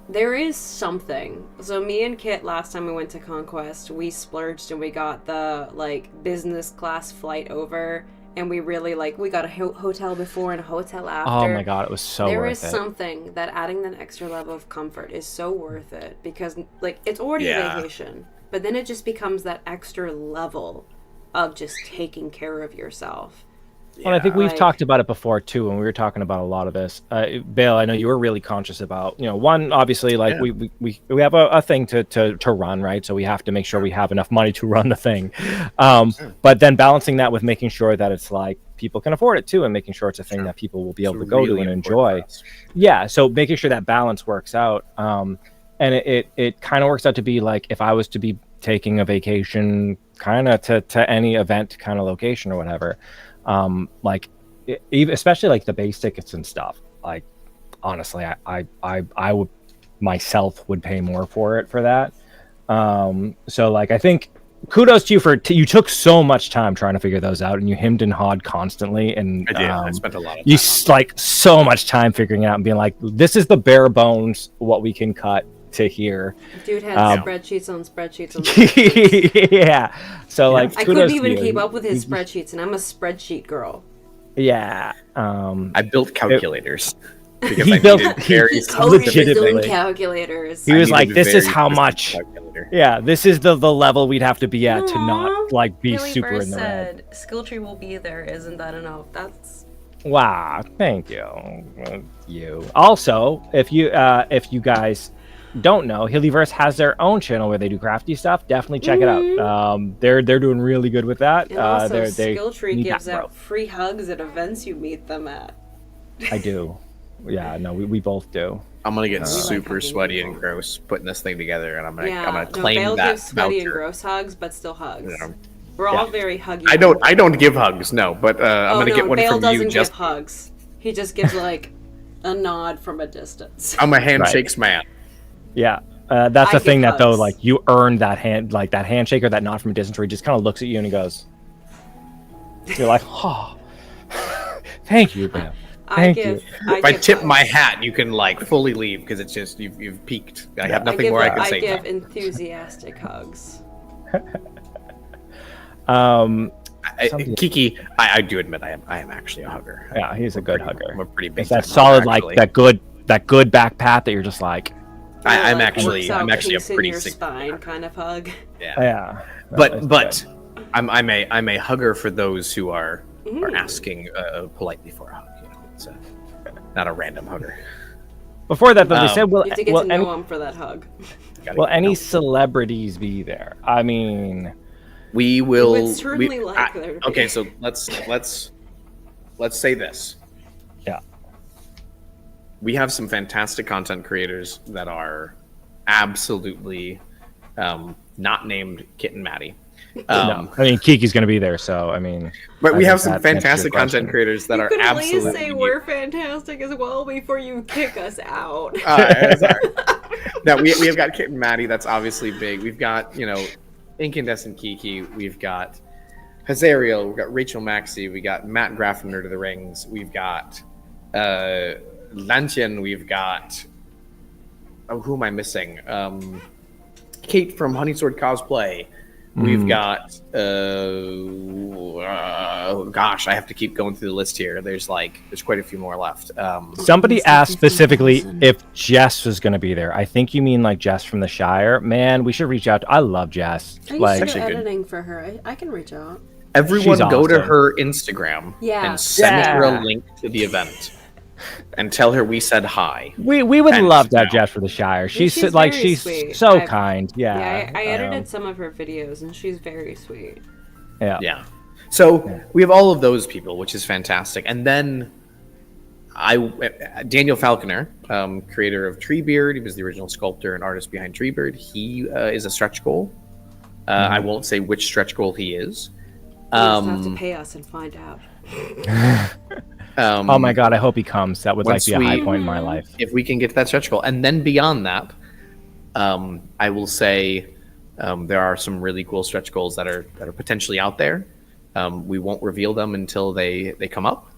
there is something. So me and Kit, last time we went to Conquest, we splurged and we got the, like, business class flight over. And we really, like, we got a hotel before and a hotel after. Oh my god, it was so There worth is it. something that adding that extra level of comfort is so worth it. Because, like, it's already a vacation. But then it just becomes that extra level of just taking care of yourself. Well, I think we've Like- talked about it before too when we were talking about a lot of this. Bale, I know you were really conscious about, one, obviously, like we have a thing to run, right? So we have to make sure we have enough money to run the thing. But then balancing that with making sure that it's like people can afford it too, and making sure it's a thing that people will be able to go to and enjoy. Yeah, so making sure that balance works out. And it kind of works out to be like if I was to be taking a vacation kind of to any event kind of location or whatever, especially like the base tickets and stuff, like honestly I would myself would pay more for it for that. So like I think kudos to you you took so much time trying to figure those out, and you hemmed and hawed constantly, and I did. I spent a lot of time. You like so much time figuring it out and being like, this is the bare bones what we can cut to here. Dude had spreadsheets on spreadsheets on spreadsheets. Yeah. So like I couldn't even keep up with his spreadsheets, and I'm a spreadsheet girl. Yeah. I built calculators. Because He I built- needed he- very He coded his own legitimately. calculators. He was I like, needed a this is very how specific much. calculator. Yeah, this is the level we'd have to be at to Aw, not like be Billy super Burr in the red. said, skill tree will be there, isn't that enough? That's Wow, thank you. You. Also, if you guys don't know, Hillyverse has their own channel where they do crafty stuff. Definitely check it out. They're doing really good with that. And also, they Skilltree need gives that out growth. free hugs at events you meet them at. I do. Yeah, no, we both do. I'm gonna get like super hugging sweaty people. and gross putting this thing together, and I'm Yeah, gonna claim Bale that gives sweaty and voucher. gross hugs, but still hugs. Yeah. We're all very huggy. I don't give hugs, no, but I'm gonna get one Bale from doesn't you. Just give hugs. He just gives like a nod from a distance. I'm a handshakes man. Yeah. That's I the thing give that though, hugs. like you earn that like that handshake or that nod from a distance where he just kind of looks at you and he goes, you're like, oh, thank you, man. Thank you. If I give tip hugs. my hat, you can like fully leave because it's just you've peaked. I have nothing more I can say. give now. enthusiastic hugs. Kiki, I do admit I am actually a hugger. Yeah, he's a good hugger. I'm a pretty big. It's that time solid, hugger, like actually. that good back pat that you're just like, I'm Like, actually works out a kinks in pretty your sick. spine kind of hug. Yeah. yeah. But I'm a hugger for those who are asking politely for a hug. You know, it's not a random hugger. Before that, though, they said, You have to get to know him for that hug. will any celebrities be there? I mean, We will. would certainly like there to be. Okay, so let's say this. yeah. We have some fantastic content creators that are absolutely not named Kit and Maddie. No, I mean Kiki's gonna be there, so I mean. But we I have think some that answers your fantastic content question. creators that You are could at absolutely. least say we're fantastic as well before you kick us out. Sorry. No, we have got Kit and Maddie. That's obviously big. We've got Incandescent Kiki. We've got Hazariel, we've got Rachel Maxey, we got Matt Graff from Nerd of the Rings, we've got Lantian, we've got who am I missing? Kate from Honey Sword Cosplay. We've got gosh, I have to keep going through the list here. There's quite a few more left. Somebody asked specifically if Jess was going to be there. I think you mean like Jess from the Shire. Man, we should reach out. I love Jess. I used Like, to do Actually good. editing for her. I can reach out. Everyone She's go to awesome. her Instagram Yeah. and send her Yeah. a link to the event and tell her we said hi. we would And love to have now. Jess for the Shire. She's she's like very she's sweet. so I've- kind. Yeah. Yeah, I edited some of her videos, and she's very sweet. Yeah. Yeah. So we have all of those people, which is fantastic. And then Daniel Falconer, creator of Treebeard, he was the original sculptor and artist behind Treebeard. He is a stretch goal. I won't say which stretch goal he is. You just have to pay us and find out. Oh my god, I hope he comes. That would like Once be a high we- point in my life. If we can get to that stretch goal. And then beyond that, I will say there are some really cool stretch goals that are potentially out there. We won't reveal them until they come up.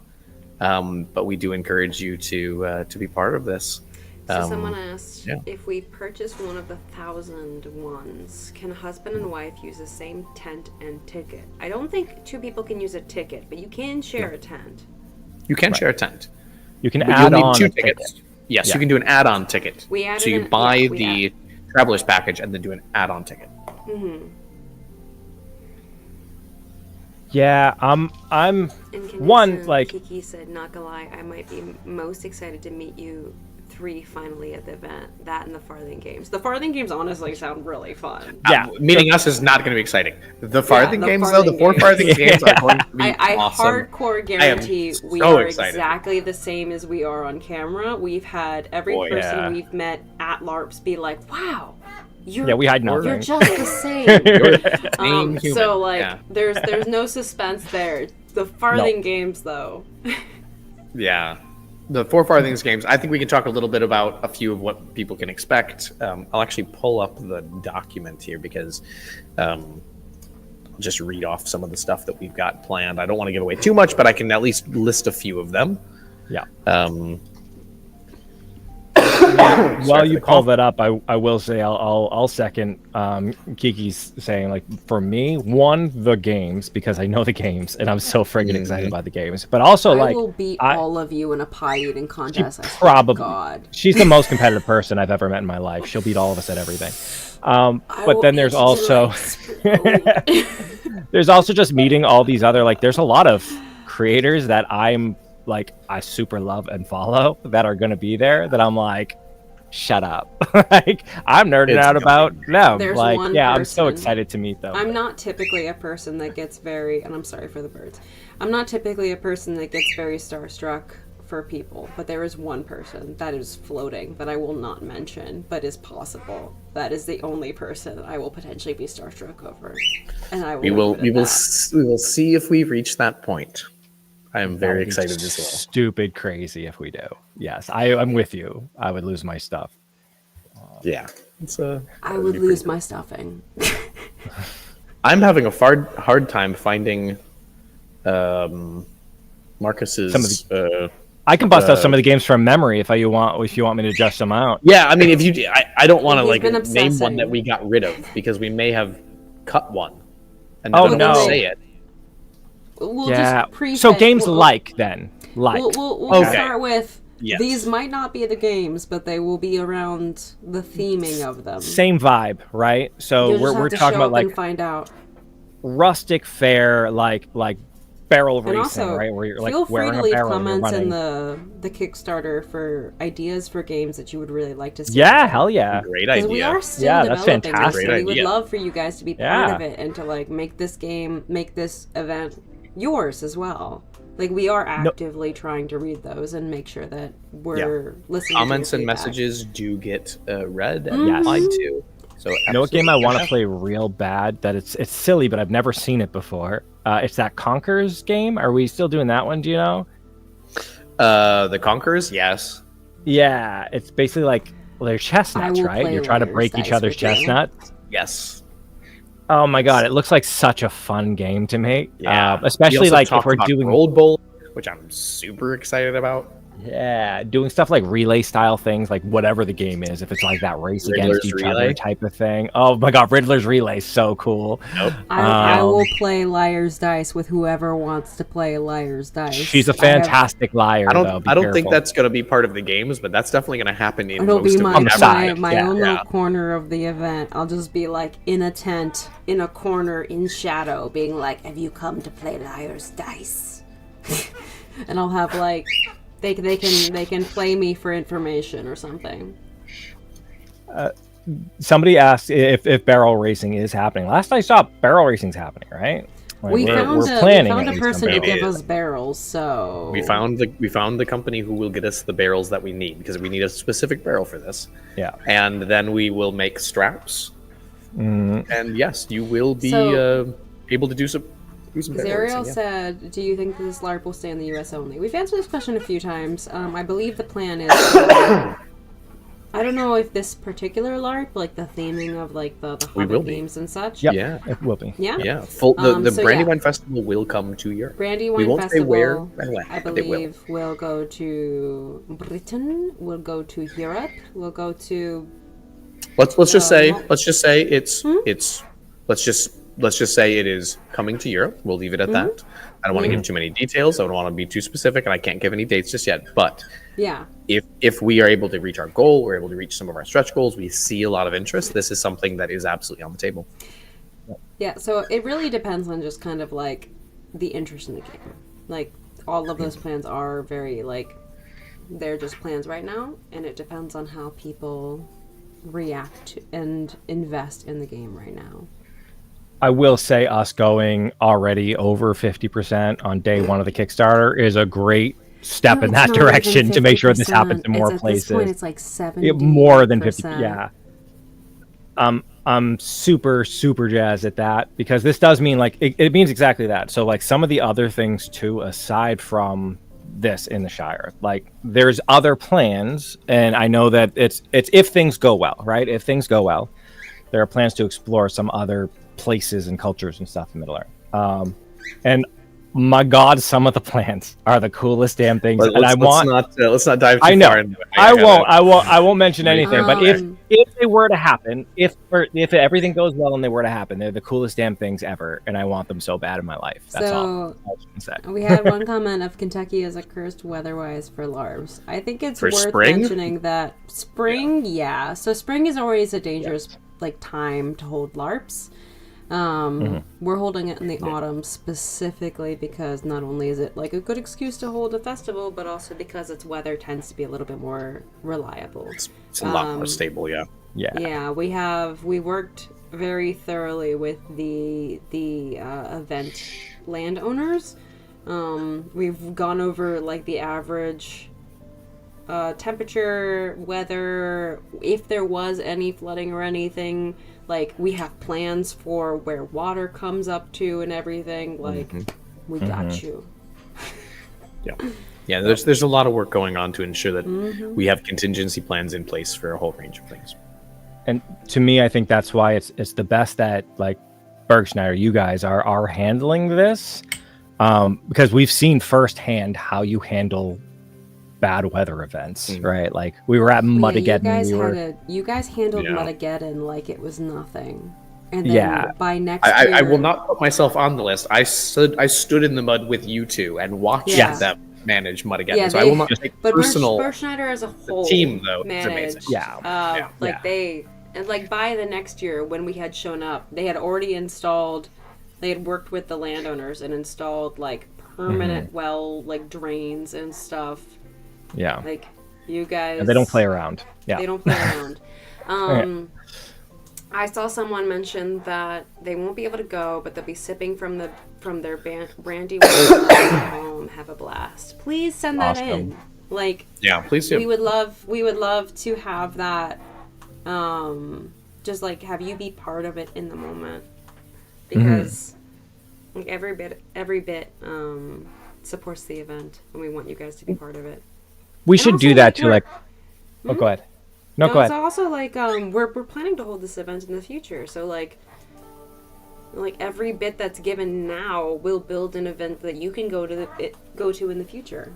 But we do encourage you to be part of this. So someone asked, yeah. if we purchase one of the 1,000 ones, can husband and wife use the same tent and ticket? I don't think two people can use a ticket, but you can share a tent. You can share a tent. You can But add you'll need on two a ticket. tickets. Yes, Yeah. you can do an add-on ticket. We added so you an- buy yeah, we the traveler's package and then do an add-on ticket. Yeah, I'm And Canadian one like Kiki said, not gonna lie, I might be most excited to meet you three finally at the event. That and the Farthing Games. The Farthing Games honestly sound really fun. yeah. Meeting us is not going to be exciting. The farthing the games, though, the farthing four games. farthing games are going to be I awesome. hardcore guarantee we so are excited. exactly the same as we are on camera. We've had every Boy, person yeah. we've met at LARPs be like, "Wow, you're Yeah, we hide you're nothing. just the same." Same human. So like, Yeah. there's no suspense there. The Farthing Games, though. Yeah. The four farthings games, I think we can talk a little bit about a few of what people can expect. I'll actually pull up the document here because I'll just read off some of the stuff that we've got planned. I don't want to give away too much, but I can at least list a few of them. Yeah. Sorry While for you the pull cough. that up, I will say I'll second Kiki's saying, like, for me, one, the games, because I know the games and I'm so friggin' excited about the games, but also I like will beat all of you in a pie eating contest. I swear to probably God. she's the most competitive person I've ever met in my life. She'll beat all of us at everything. I But will then there's eat you also like explode. there's also just meeting all these other, like, there's a lot of creators that I super love and follow that are going to be there that I'm like, shut up. Like, I'm nerding It's out about them. There's Like, one yeah, I'm so person- excited to meet them. I'm not typically a person that gets very, and I'm sorry for the birds. I'm not typically a person that gets very starstruck for people, but there is one person that is floating that I will not mention, but is possible. That is the only person I will potentially be starstruck over, and I will. We will leave it at that. we will see if we reach that point. I am very That would be excited as well. Stupid crazy if we do. Yes, I'm with you. I would lose my stuff. Yeah. It's I would lose my stuffing. I'm having a hard time finding Marcus's I can bust out some of the games from memory if you want me to adjust them out. Yeah, I mean, if you, I don't want to He's like been name one obsessing. that we got rid of because we may have cut one. And Oh, then no. we'll say it. We'll Yeah. just preface. So games we'll- like then, like We'll Okay. start with Yes. these might not be the games, but they will be around the theming of them. same vibe, right? So You'll just we're have to talking show about up like and find out. rustic fare, like barrel And racing, also, right? Where you're like feel free wearing to a leave barrel and you're comments in running. the Kickstarter for ideas for games that you would really like to see. Yeah, hell yeah. Great Because we idea. are still Yeah, that's developing this, fantastic. so we Great would idea. love for you guys to be part Yeah. of it and to like make this game, make this event yours as well. Like we are actively trying to read those and make sure that we're listening. Comments to and your feedback. messages do get read and Yes. replied to. So You know what game I absolutely. want to play real bad? That it's silly, but I've never seen it before. It's that Conquerors game. Are we still doing that one? Do you know? The Conquerors, yes. Yeah, it's basically like they're chestnuts, will right? play You're trying to Layers break each Dice other's with you. chestnuts. Yes. Oh my god, it looks like such a fun game to make. Yeah. We Especially also like if talked we're about doing Gold Bowl, which I'm super excited about. doing stuff like relay style things, like whatever the game is, if it's like that race against Riddler's each Relay. other type of thing. Oh my god, Riddler's Relay is so cool. Nope. I Um, will play Liar's Dice with whoever wants to play Liar's Dice. She's a I have- fantastic liar, though. Be I don't think careful. that's going to be part of the games, but that's definitely going to happen in It'll most be of my the side, my yeah. own Yeah. little corner of the event. I'll just be like in a tent, in a corner, in shadow, being like, "Have you come to play Liar's Dice?" And I'll have like, they can play me for information or something. Somebody asked if barrel racing is happening. Last I saw, barrel racing's happening, right? Like, We we're found planning a at least on person to barrel. give us barrels, so We found the company who will get us the barrels that we need, because we need a specific barrel for this. Yeah. And then we will make straps. And yes, you will be So- able to do some barrel Zariel racing, yeah. said, "Do you think this LARP will stay in the U.S. only?" We've answered this question a few times. I believe the plan is. I don't know if this particular LARP, like the theming of like the We Hobbit will be. games and such. Yep, Yeah. it will be. Yeah. Yeah, the So, Brandywine Festival will come to Europe. Brandywine We won't say Festival, where and when, I but they will. believe, will go to Britain. Will go to Europe. Will go to. Let's just say no. let's just say let's just say it is coming to Europe. We'll leave it at that. I don't want to give too many details. I don't want to be too specific, and I can't give any dates just yet. But Yeah. if we are able to reach our goal, we're able to reach some of our stretch goals. We see a lot of interest. This is something that is absolutely on the table. Yeah, so it really depends on just kind of like the interest in the game. Like all of those plans are very like they're just plans right now, and it depends on how people react and invest in the game right now. I will say us going already over 50% on day one of the Kickstarter is a great step in It's that not even direction to make sure this 50%. happens in more At places. this point, it's like 70. More than 50. Yeah. I'm super jazzed at that, because this does mean like it means exactly that. So like some of the other things too, aside from this in the Shire, like there's other plans, and I know that it's if things go well, right? If things go well, there are plans to explore some other places and cultures and stuff in Middle Earth. And my God, some of the plans are the coolest damn things, and I want. Let's not dive too I know. far into it. I won't mention anything. But if Um, they were to happen, if everything goes well and they were to happen, they're the coolest damn things ever, and I want them so bad in my life. That's all I can say. We had one comment of Kentucky is accursed weather-wise for LARPs. I think it's For worth spring? mentioning that spring, yeah. So spring is always a dangerous like time to hold LARPs. We're holding it in the autumn specifically because not only is it like a good excuse to hold a festival, but also because its weather tends to be a little bit more reliable. It's a lot more stable, yeah. Yeah, we worked very thoroughly with the event landowners. We've gone over like the average temperature, weather, if there was any flooding or anything. Like we have plans for where water comes up to and everything. Like we got you. Yeah, there's a lot of work going on to ensure that we have contingency plans in place for a whole range of things. And to me, I think that's why it's the best that like Bergschneider, you guys are handling this, because we've seen firsthand how you handle bad weather events, right? Like we were at Muddageddon. You guys handled Yeah. Muddageddon like it was nothing. And then by next I year, will not put myself on the list. I stood in the mud with you two and watched Yeah. them manage Muddageddon. Yeah, So I will not take but personal. Bergschneider as a whole, team, though, is managed, amazing. Yeah. like they and like by the next year when we had shown up, they had already installed. They had worked with the landowners and installed like permanent well like drains and stuff. Yeah. Like you guys, And they don't play around. Yeah. They don't play around. I saw someone mention that they won't be able to go, but they'll be sipping from their Brandywine at home. Have a blast. Please send that in. Awesome. Like Yeah, please do. we would love to have that. Just like have you be part of it in the moment, because like every bit supports the event, and we want you guys to be part of it. We And should also, do that like, too. Like, oh, go ahead. No, go It's ahead. also like we're planning to hold this event in the future, so like Like every bit that's given now will build an event that you can go to in the future.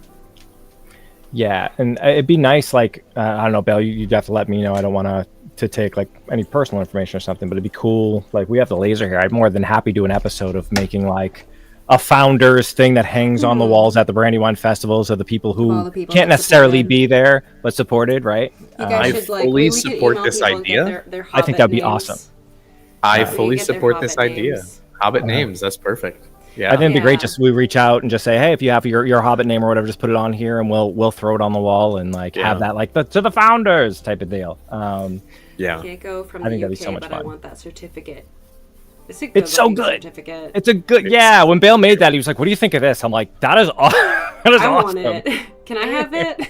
Yeah, and it'd be nice, like I don't know, Belle, you'd have to let me know. I don't want to take like any personal information or something, but it'd be cool. Like we have the laser here. I'd more than happy do an episode of making like a founders thing that hangs on the walls at the Brandywine Festival, so the people who can't necessarily be there but supported, right? I fully support this idea. I think that'd be awesome. I fully support this idea. Hobbit names, that's perfect. Yeah, I think it'd be great. Just we reach out and just say, hey, if you have your Hobbit name or whatever, just put it on here, and we'll throw it on the wall and like have that like to the founders type of deal. Yeah, I can't go from I think the that'd be so UK, much but fun. I want that certificate. It's so good. Certificate. It's a good. Yeah, when Bale made that, he was like, "What do you think of this?" I'm like, "That is awesome. That is I awesome." want it. Can I have it?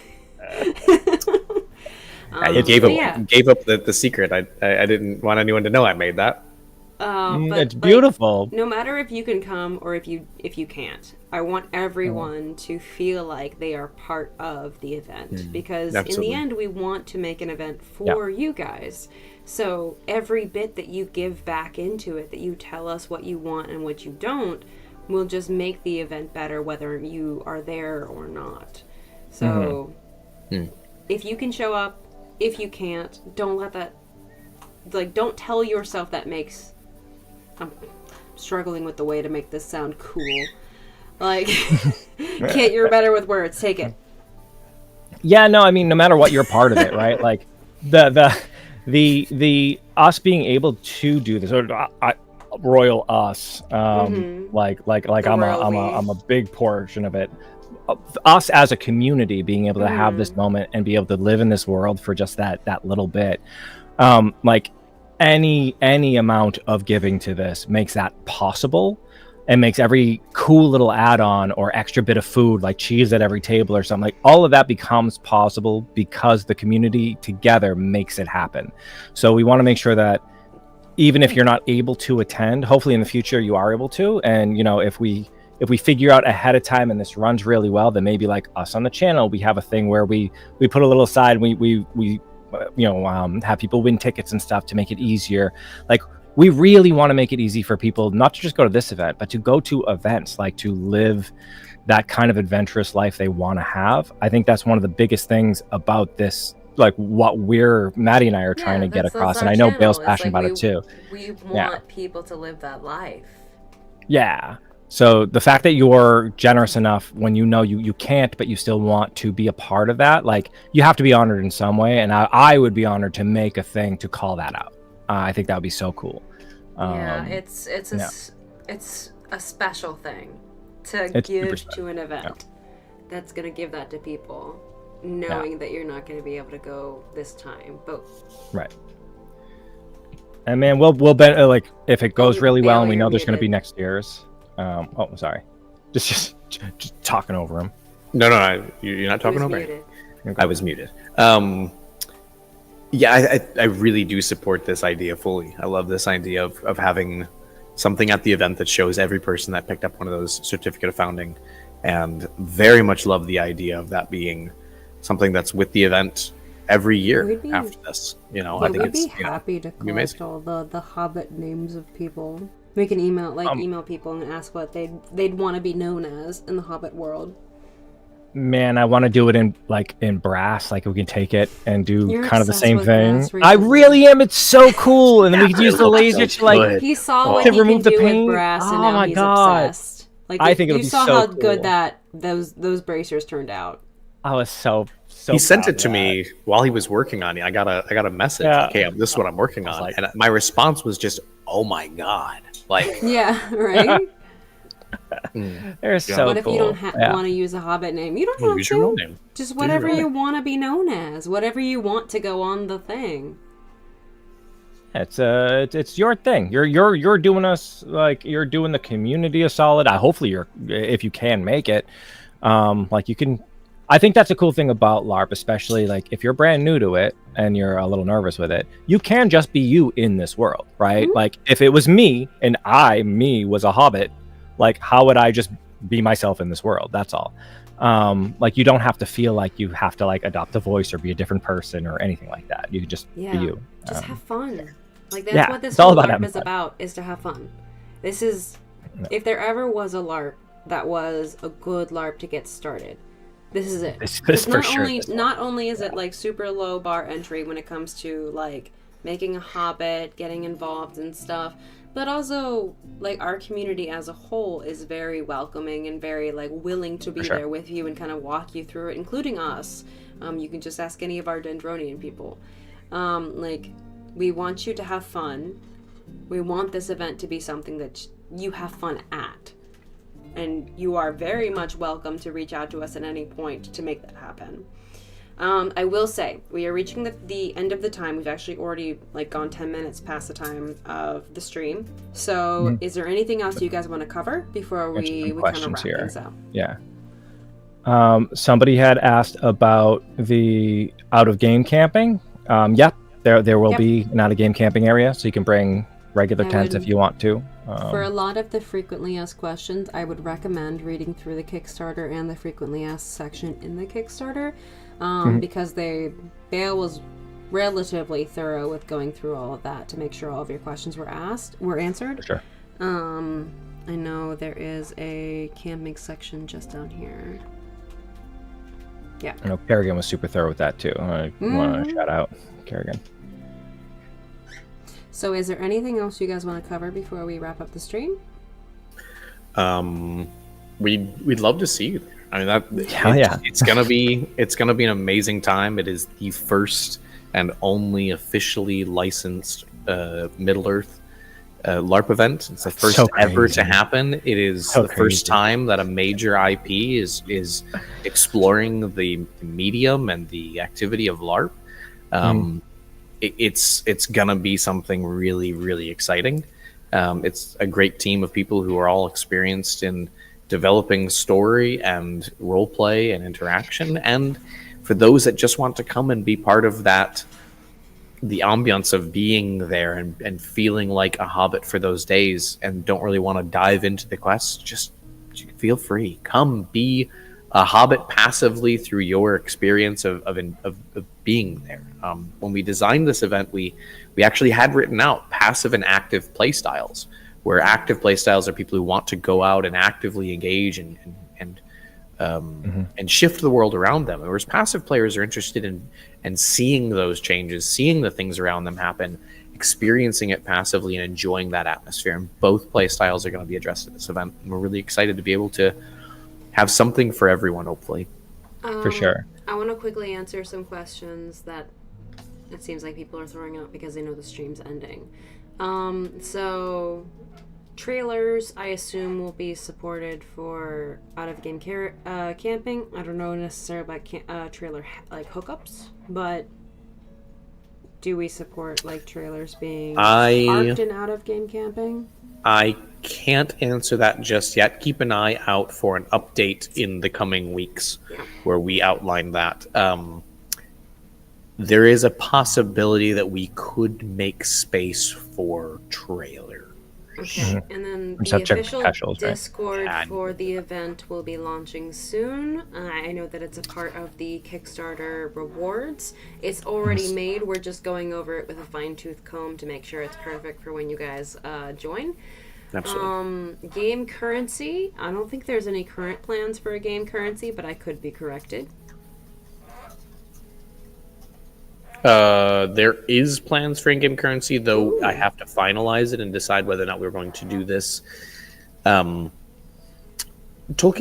I gave up the secret. I didn't want anyone to know I made that. But, it's beautiful. Like, no matter if you can come or if you can't, I want everyone to feel like they are part of the event, because in the end we want to make an event for you guys. So every bit that you give back into it, that you tell us what you want and what you don't, will just make the event better whether you are there or not. So if you can show up, if you can't, don't let that, like, don't tell yourself that makes... I'm struggling with the way to make this sound cool. Like, Kit, you're better with words. Take it. Yeah, no, I mean, no matter what, you're part of it, right? Like, the us being able to do this, or royal us, like I'm a big portion of it. Us as a community being able to have this moment and be able to live in this world for just that little bit, like any amount of giving to this makes that possible, and makes every cool little add-on or extra bit of food, like cheese at every table or something, like all of that becomes possible because the community together makes it happen. So we want to make sure that even if you're not able to attend, hopefully in the future you are able to. And you know, if we figure out ahead of time and this runs really well, then maybe like us on the channel, we have a thing where we put a little aside, we have people win tickets and stuff to make it easier. Like, we really want to make it easy for people not to just go to this event, but to go to events, like to live that kind of adventurous life they want to have. I think that's one of the biggest things about this, like what Maddie and I are trying to get across. And I know Bale's passionate about it too. We want people to live that life. Yeah. So the fact that you're generous enough when you know you can't, but you still want to be a part of that, like, you have to be honored in some way. And I would be honored to make a thing to call that out. I think that would be so cool. It's a special thing to give to an event that's going to give that to people, knowing that you're not going to be able to go this time. But right. And man, we'll like, if it goes really well and we know there's going to be next year's. Oh, sorry. Just talking over him. No, you're not talking over him. I was muted. Yeah, I really do support this idea fully. I love this idea of having something at the event that shows every person that picked up one of those certificate of founding, and very much love the idea of that being something that's with the event every year after this. You know, I think we'd be happy to collect all the Hobbit names of people. We can email people and ask what they'd want to be known as in the Hobbit world. Man, I want to do it in brass. Like, we can take it and do kind of the same thing. I really am. It's so cool, and then we can use the laser to like. He saw what he remove can the do paint. with brass, and Oh now my he's God. obsessed. Like, I think it'll you be saw so how cool. good that those bracers turned out. I was so. He sent it to me while he was working on it. I got a message. Yeah. Okay, this is what I'm working on, and my response was just, "Oh my God!" Like, yeah, right. They're so What if cool. you don't want to use a Hobbit name? You don't have use to. your own name. Just whatever you want to be known as, whatever you want to go on the thing. It's your thing. You're doing us, like, you're doing the community a solid. Hopefully if you can make it, like, you can. I think that's a cool thing about LARP, especially like if you're brand new to it and you're a little nervous with it, you can just be you in this world, right? Mm-hmm. Like, if it was me and me was a hobbit, like, how would I just be myself in this world? That's all. Like, you don't have to feel like you have to like adopt a voice or be a different person or anything like that. You can just be you. Just have fun. Like, that's what this all whole about LARP is about, is to have fun. This is, if there ever was a LARP that was a good LARP to get started, this is it. This for not sure. only not only is it like super low bar entry when it comes to like making a hobbit, getting involved and stuff, but also like our community as a whole is very welcoming and very like willing to be there with you and kind of walk you through it, including us. You can just ask any of our Dendronian people. Like, we want you to have fun. We want this event to be something that you have fun at. And you are very much welcome to reach out to us at any point to make that happen. I will say, we are reaching the end of the time. We've actually already like gone 10 minutes past the time of the stream. So is there anything else you guys want to cover before we kind of wrap things out? Yeah. Somebody had asked about the out-of-game camping. Yep, there will be an out-of-game camping area, so you can bring regular tents if you want to. For a lot of the frequently asked questions, I would recommend reading through the Kickstarter and the frequently asked section in the Kickstarter, because Bale was relatively thorough with going through all of that to make sure all of your questions were answered. Sure. I know there is a camping section just down here. Yeah. I know Kerrigan was super thorough with that too. I want to shout out Kerrigan. So is there anything else you guys want to cover before we wrap up the stream? We'd love to see you there. I mean, it's gonna be an amazing time. It is the first and only officially licensed Middle Earth LARP event. It's the first ever to happen. It is the first time that a major IP is exploring the medium and the activity of LARP. It's gonna be something really, really exciting. It's a great team of people who are all experienced in developing story and role play and interaction. And for those that just want to come and be part of that, the ambiance of being there and feeling like a hobbit for those days and don't really want to dive into the quests, just feel free. Come be a hobbit passively through your experience of being there. When we designed this event, we actually had written out passive and active play styles, where active play styles are people who want to go out and actively engage and shift the world around them, whereas passive players are interested in seeing those changes, seeing the things around them happen, experiencing it passively and enjoying that atmosphere. And both play styles are going to be addressed at this event, and we're really excited to be able to have something for everyone, hopefully. For sure. I want to quickly answer some questions that it seems like people are throwing out because they know the stream's ending. So trailers, I assume, will be supported for out-of-game camping. I don't know necessarily about trailer like hookups, but do we support like trailers being parked in out-of-game camping? I can't answer that just yet. Keep an eye out for an update in the coming weeks where we outline that. There is a possibility that we could make space for trailer. Okay, and then the official Discord for the event will be launching soon. I know that it's a part of the Kickstarter rewards. It's already made. We're just going over it with a fine-tooth comb to make sure it's perfect for when you guys join. Absolutely. Game currency. I don't think there's any current plans for a game currency, but I could be corrected. There is plans for in-game currency, though I have to finalize it and decide whether or not we're going to do this. Tolkien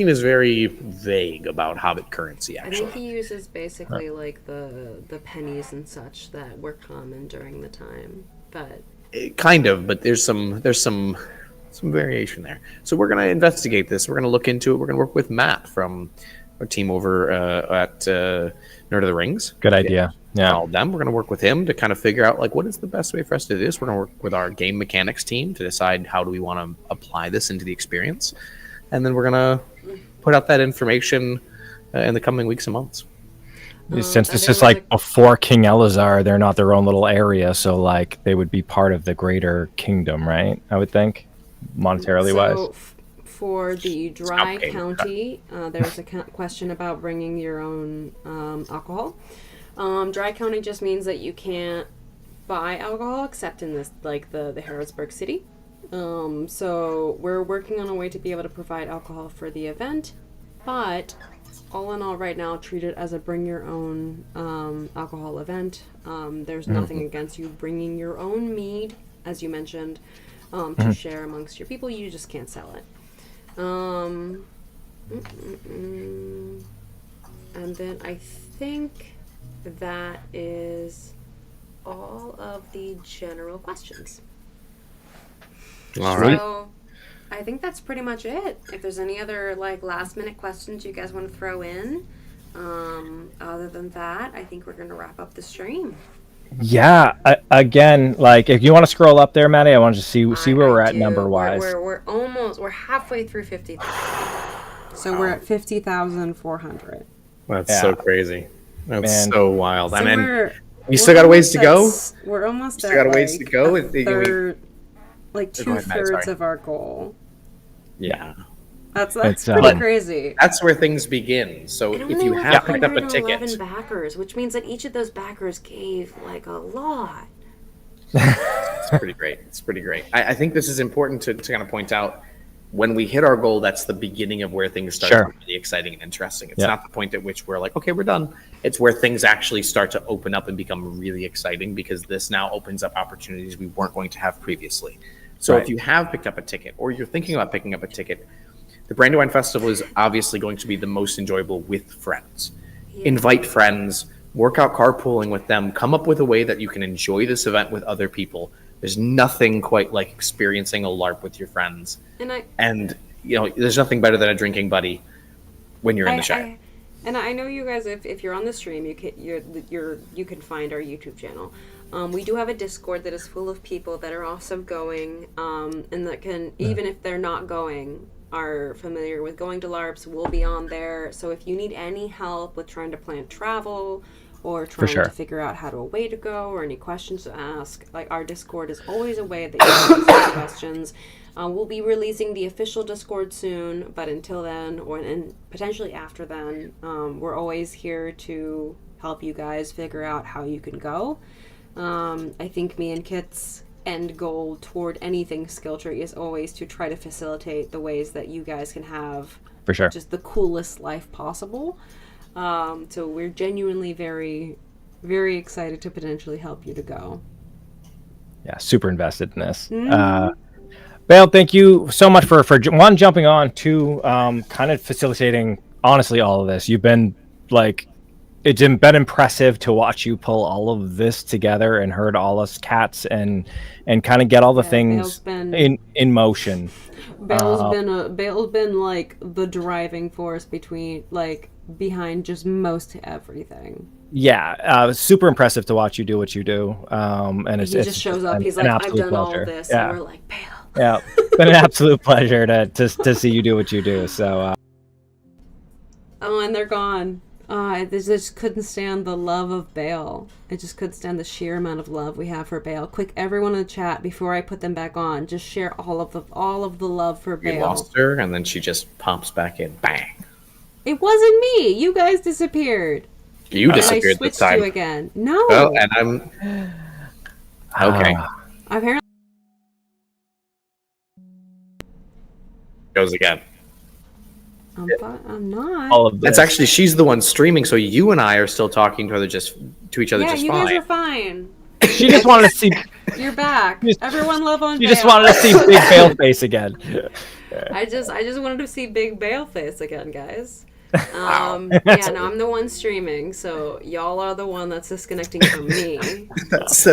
is very vague about Hobbit currency, actually. I think he uses basically like the pennies and such that were common during the time, but kind of, but there's some variation there. So we're going to investigate this. We're going to look into it. We're going to work with Matt from our team over at Nerd of the Rings. Good idea. Yeah. All them. We're going to work with him to kind of figure out like what is the best way for us to do this. We're going to work with our game mechanics team to decide how do we want to apply this into the experience, and then we're going to put out that information in the coming weeks and months. Since this is like before King Elazar, they're not their own little area, so like they would be part of the greater kingdom, right? I would think, monetarily wise. For the Dry County, there's a question about bringing your own alcohol. Dry County just means that you can't buy alcohol except in this, like the Harrodsburg city. So we're working on a way to be able to provide alcohol for the event, but all in all, right now, treat it as a bring your own alcohol event. There's nothing against you bringing your own mead, as you mentioned, to share amongst your people. You just can't sell it. And then I think that is all of the general questions. All right. So I think that's pretty much it. If there's any other like last minute questions you guys want to throw in, other than that, I think we're gonna wrap up the stream. Yeah. Again, like if you want to scroll up there, Maddie, I want to see where we're at do. number wise. We're halfway through 50,000. So we're at 50,400. That's so crazy. That's so wild. So And then we're you still got a ways to go. We're almost Still at got a ways like to go. a third, like Go ahead, Matt, 2/3 sorry. of our goal. Yeah. That's It's, pretty But- crazy. That's where things begin. So And if only you like have picked up a 111 ticket, backers, which means that each of those backers gave like a lot. it's pretty great. It's pretty great. I think this is important to kind of point out. When we hit our goal, that's the beginning of where things start to be really exciting and interesting. It's not the point at which we're like, okay, we're done. It's where things actually start to open up and become really exciting, because this now opens up opportunities we weren't going to have previously. So if you have picked up a ticket, or you're thinking about picking up a ticket, the Brandywine Festival is obviously going to be the most enjoyable with friends. Invite friends, work out carpooling with them, come up with a way that you can enjoy this event with other people. There's nothing quite like experiencing a LARP with your friends. And you know, there's nothing better than a drinking buddy when you're in the Shire. And I know you guys, if you're on the stream, you can find our YouTube channel. We do have a Discord that is full of people that are also going, and that can, even if they're not going, are familiar with going to LARPs, will be on there. So if you need any help with trying to plan travel, or trying to figure out how to a way to go, or any questions to ask, like, our Discord is always a way that you can ask questions. We'll be releasing the official Discord soon, but until then, and potentially after then, we're always here to help you guys figure out how you can go. I think me and Kit's end goal toward anything skill tree is always to try to facilitate the ways that you guys can have just the coolest life possible. So we're genuinely very, very excited to potentially help you to go. Yeah, super invested in this. Bale, thank you so much for one, jumping on, two, kind of facilitating, honestly, all of this. You've been like, it's been impressive to watch you pull all of this together and herd all us cats and kind of get all the things in motion. Bale's been like the driving force behind just most everything. Yeah, super impressive to watch you do what you do. And he just shows up. He's like, I've done all of this, and we're like, Bale. Yeah, it's been an absolute pleasure to see you do what you do. So. Oh, and they're gone. I just couldn't stand the love of Bale. I just couldn't stand the sheer amount of love we have for Bale. Quick, everyone in the chat, before I put them back on, just share all of the love for Bale. We lost her, and then she just pops back in. Bang. It wasn't me. You guys disappeared. You disappeared this time. I switched you again. No. Oh, and I'm okay. Apparently. Goes again. I'm not. All of this. That's actually, she's the one streaming, so you and I are still talking to each other. Yeah, just you fine. guys are fine. She just wanted to see. You're back. Everyone love on. You Bale. just wanted to see Big Bale face again. I just wanted to see Big Bale face again, guys. Wow. Yeah, no, I'm the one streaming, so y'all are the one that's disconnecting from me. that's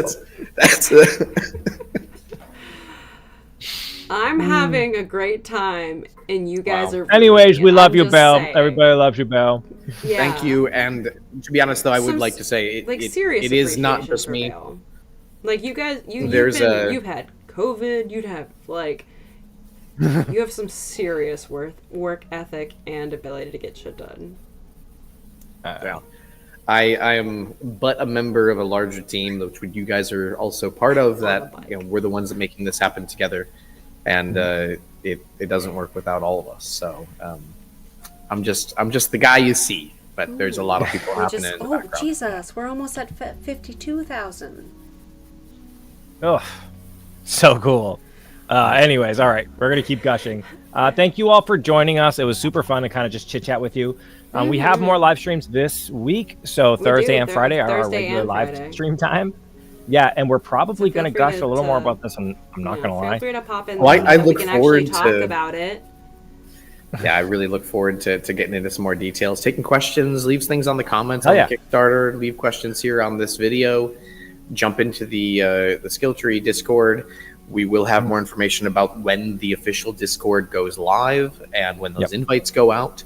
I'm having a great time, and you guys are. Anyways, we love you, just Belle. saying. Everybody loves you, Belle. Yeah. Thank you. And to be honest, though, I would like to say serious it is not appreciation just for me. Bale. Like you guys, you've had COVID. You'd have you have some serious work ethic and ability to get shit done. Yeah. I am but a member of a larger team, which you guys are also part of. That we're the ones that making this happen together, and it doesn't work without all of us. So I'm just the guy you see, but there's a lot of people happening in the background. Jesus, we're almost at 52,000. Oh, so cool. Anyways, all right, we're gonna keep gushing. Thank you all for joining us. It was super fun to kind of just chit chat with you. We have more live streams this week, so Thursday and Friday are our regular live stream time. Yeah, and we're probably gonna gush a little more about this. I'm not gonna lie. Feel free to pop in. Well, I look we can forward actually talk to about it. Yeah, I really look forward to getting into some more details, taking questions, leave things on the comments on the Kickstarter, leave questions here on this video, jump into the skill tree Discord. We will have more information about when the official Discord goes live and when those invites go out.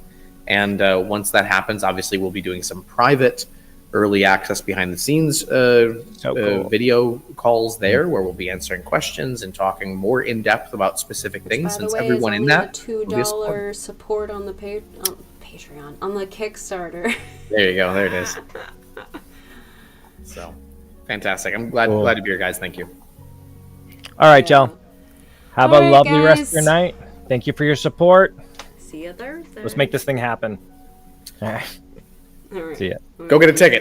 And once that happens, obviously we'll be doing some private early access behind the scenes video calls there where we'll be answering questions and talking more in depth about specific things. By the since way, everyone in that $2 support on the Patreon on the Kickstarter. There you go. There it is. So fantastic. I'm glad to be here, guys. Thank you. All right, y'all. Have a lovely rest of your night. Thank you for your support. See you Thursday. Let's make this thing happen. All right. All right. See ya. Go get a ticket.